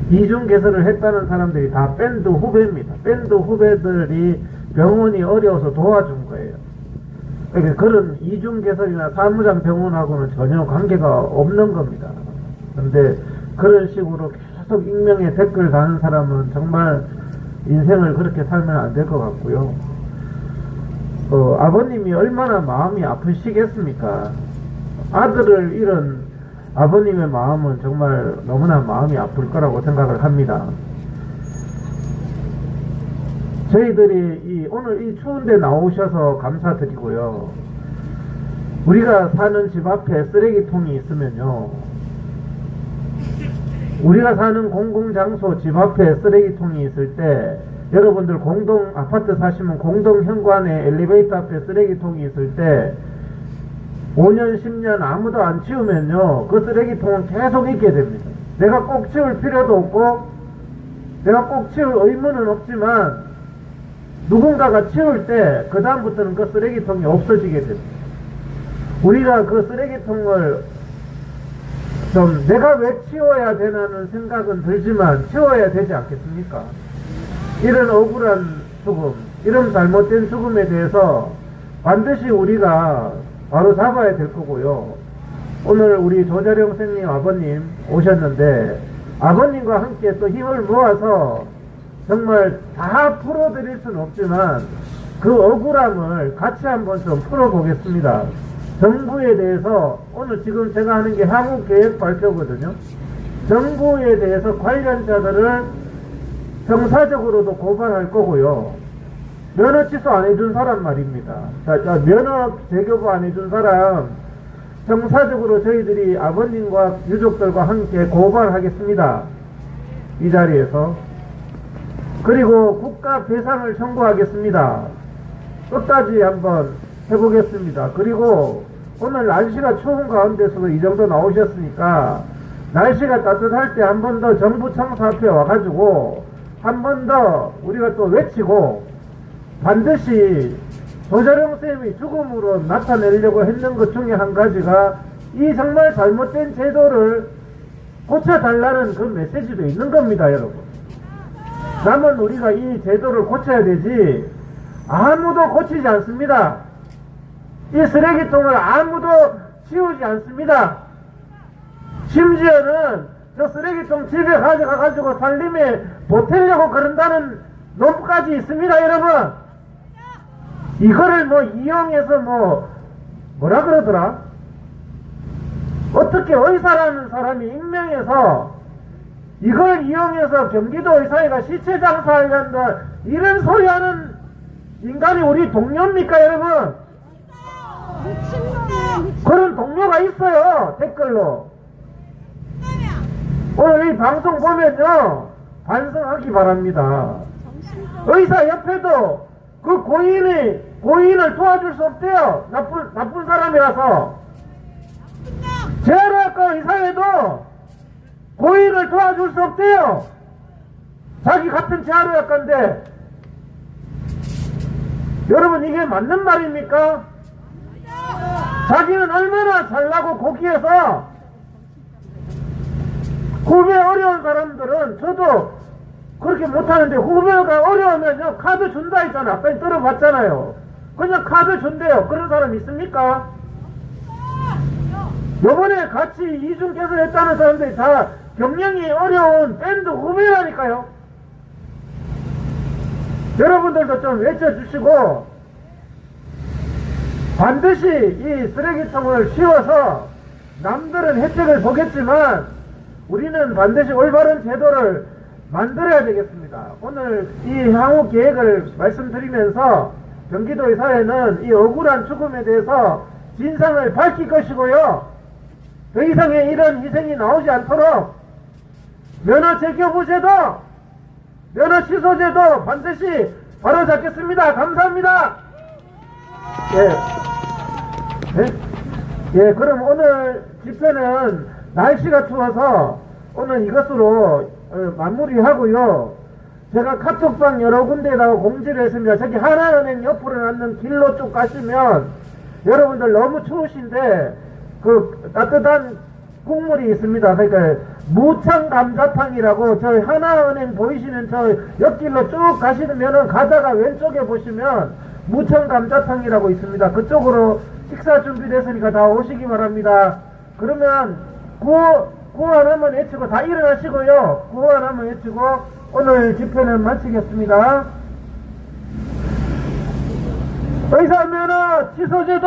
이중 개설을 했다는 사람들이 다 밴드 후배입니다. 밴드 후배들이 병원이 어려워서 도와준 거예요. 그러니까 그런 이중 개설이나 사무장 병원하고는 전혀 관계가 없는 겁니다. 그런데 그런 식으로 계속 익명의 댓글 다는 사람은 정말 인생을 그렇게 살면 안 될 것 같고요. 아버님이 얼마나 마음이 아프시겠습니까? 아들을 잃은 아버님의 마음은 정말 너무나 마음이 아플 거라고 생각을 합니다. 저희들이 오늘 이 추운데 나오셔서 감사드리고요. 우리가 사는 집 앞에 쓰레기통이 있으면요, 우리가 사는 공공장소 집 앞에 쓰레기통이 있을 때 여러분들 공동 아파트 사시면 공동 현관에 엘리베이터 앞에 쓰레기통이 있을 때 5년 10년 아무도 안 치우면요 그 쓰레기통은 계속 있게 됩니다. 내가 꼭 치울 필요도 없고 내가 꼭 치울 의무는 없지만 누군가가 치울 때 그 다음부터는 그 쓰레기통이 없어지게 됩니다. 우리가 그 쓰레기통을 좀 내가 왜 치워야 되나는 생각은 들지만 치워야 되지 않겠습니까? 이런 억울한 죽음, 이런 잘못된 죽음에 대해서 반드시 우리가 바로 잡아야 될 거고요. 오늘 우리 조자룡 선생님 아버님 오셨는데 아버님과 함께 또 힘을 모아서 정말 다 풀어드릴 수는 없지만 그 억울함을 같이 한번 좀 풀어보겠습니다. 정부에 대해서 오늘 지금 제가 하는 게 향후 계획 발표거든요. 정부에 대해서 관련자들을 형사적으로도 고발할 거고요. 면허 취소 안 해준 사람 말입니다. 자, 면허 재교부 안 해준 사람 형사적으로 저희들이 아버님과 유족들과 함께 고발하겠습니다. 이 자리에서. 그리고 국가 배상을 청구하겠습니다. 끝까지 한번 해보겠습니다. 그리고 오늘 날씨가 추운 가운데서도 이 정도 나오셨으니까 날씨가 따뜻할 때 한 번 더 정부 청사 앞에 와가지고 한 번 더 우리가 또 외치고 반드시 조자룡 쌤이 죽음으로 나타내려고 했는 것 중에 한 가지가 이 정말 잘못된 제도를 고쳐달라는 그 메시지도 있는 겁니다, 여러분. 남은 우리가 이 제도를 고쳐야 되지 아무도 고치지 않습니다. 이 쓰레기통을 아무도 치우지 않습니다. 심지어는 저 쓰레기통 집에 가져가가지고 살림에 보태려고 그런다는 놈까지 있습니다, 여러분. 이거를 뭐 이용해서 뭐라 그러더라? 어떻게 의사라는 사람이 익명해서 이걸 이용해서 경기도 의사회가 시체 장사하려는다 이런 소리 하는 인간이 우리 동료입니까, 여러분? 그런 동료가 있어요, 댓글로. 오늘 이 방송 보면요 반성하기 바랍니다. 의사 옆에도 그 고인을 도와줄 수 없대요. 나쁜 사람이라서. 재활의학과 의사회도 고인을 도와줄 수 없대요. 자기 같은 재활의학과인데. 여러분 이게 맞는 말입니까? 자기는 얼마나 잘나고 고귀해서 후배 어려운 사람들은 저도 그렇게 못하는데 후배가 어려우면요 카드 준다 했잖아. 아까 들어봤잖아요. 그냥 카드 준대요. 그런 사람 있습니까? 요번에 같이 이중 개설했다는 사람들이 다 경영이 어려운 밴드 후배라니까요. 여러분들도 좀 외쳐주시고 반드시 이 쓰레기통을 치워서 남들은 혜택을 보겠지만 우리는 반드시 올바른 제도를 만들어야 되겠습니다. 오늘 이 향후 계획을 말씀드리면서 경기도의 사회는 이 억울한 죽음에 대해서 진상을 밝힐 것이고요. 더 이상의 이런 희생이 나오지 않도록 면허 재교부 제도, 면허 취소 제도 반드시 바로잡겠습니다. 감사합니다. 예, 그럼 오늘 집회는 날씨가 추워서 오늘 이것으로 마무리하고요. 제가 카톡방 여러 군데에다가 공지를 했습니다. 저기 하나은행 옆으로 놨는 길로 쭉 가시면 여러분들 너무 추우신데 그 따뜻한 국물이 있습니다. 그러니까 무창 감자탕이라고 저희 하나은행 보이시는 저 옆길로 쭉 가시면은 가다가 왼쪽에 보시면 무창 감자탕이라고 있습니다. 그쪽으로 식사 준비됐으니까 다 오시기 바랍니다. 그러면 구호 하나만 외치고 다 일어나시고요. 구호 하나만 외치고 오늘 집회는 마치겠습니다. 의사면허 취소제도,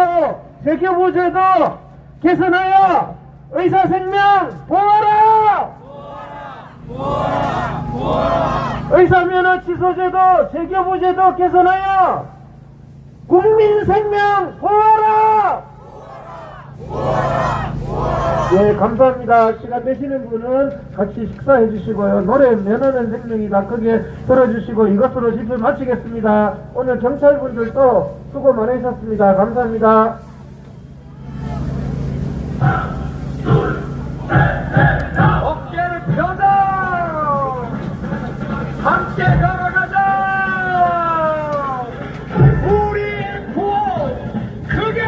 재교부제도 개선하여 의사 생명 보호하라! 의사면허 취소제도, 재교부제도 개선하여 국민 생명 보호하라! 예, 감사합니다. 시간 되시는 분은 같이 식사해 주시고요. 노래 면허는 생명이다. 크게 들어주시고 이것으로 집회 마치겠습니다. 오늘 경찰분들도 수고 많으셨습니다. 감사합니다. 어깨를 펴자! 함께 걸어가자! 우리의 구호 크게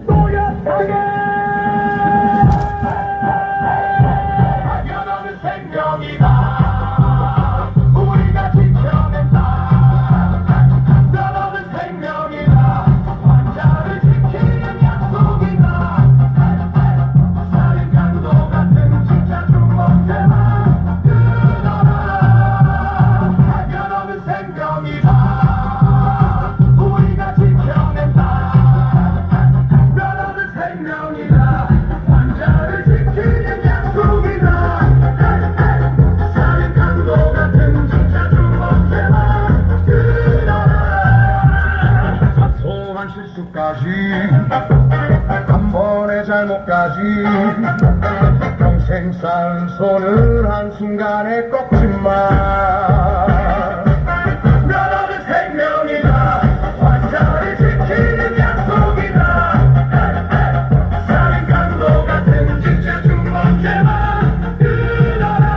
또렷하게! 당연한 생명이다 우리가 지켜낸다 변하는 생명이다 환자를 지키는 약속이다 살인 강도 같은 진짜 중범죄만 끊어라 당연한 생명이다 우리가 지켜낸다 변하는 생명이다 환자를 지키는 약속이다 살인 강도 같은 진짜 중범죄만 끊어라 사소한 실수까지 한 번의 잘못까지 평생 쌓은 손을 한순간에 꺾지마 변하는 생명이다 환자를 지키는 약속이다 살인 강도 같은 진짜 중범죄만 끊어라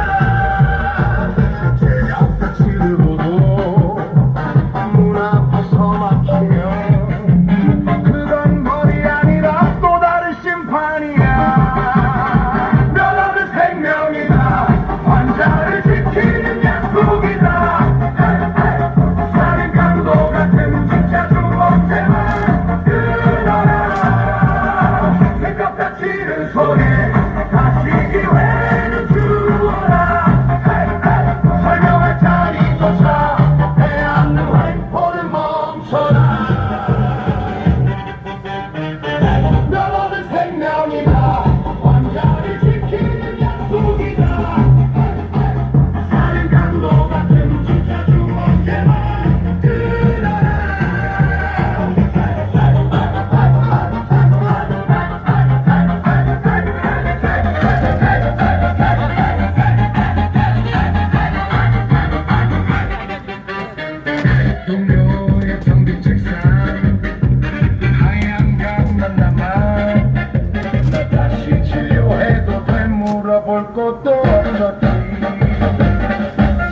죄가 치르고도 문 앞에서 막히면 그건 벌이 아니라 또 다른 심판이야 변하는 생명이다 환자를 지키는 약속이다 살인 강도 같은 진짜 중범죄만 끊어라 새벽 다치는 손에 다시 기회는 주어라 설명할 자리조차 빼앗는 횡포는 멈춰라 변하는 생명이다 환자를 지키는 약속이다 살인 강도 같은 진짜 중범죄만 끊어라 동료의 정비 책상 하얀 강만 남아 나 다시 진료해도 돼 물어볼 것도 없었지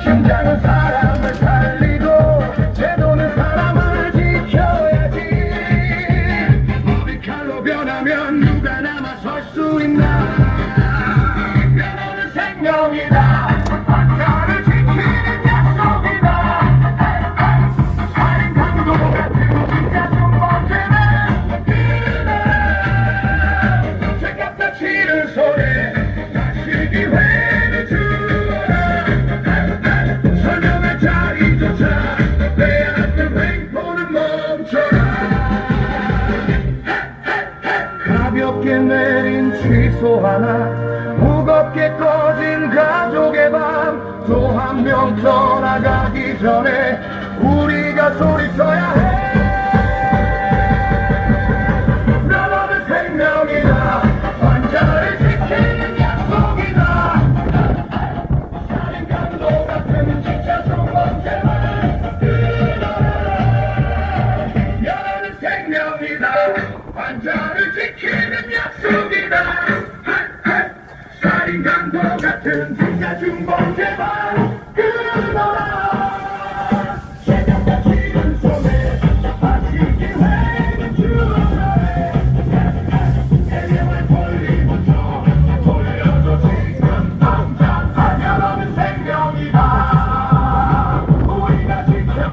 심장은 사람을 살리고 제도는 사람을 지켜야지 법이 칼로 변하면 누가 남아 설 수 있나 변하는 생명이다 환자를 지키는 약속이다 살인 강도 같은 진짜 중범죄만 끊어라 죄값 다치는 손에 다시 기회를 주어라 설명할 자리조차 빼앗는 횡포는 멈춰라 가볍게 내린 취소 하나 무겁게 꺼진 가족의 밤 또 한 명 떠나가기 전에 우리가 소리쳐야 해 변하는 생명이다 환자를 지키는 약속이다 살인 강도 같은 진짜 중범죄만 끊어라 변하는 생명이다 환자를 지키는 약속이다 살인 강도 같은 진짜 중범죄만 끊어라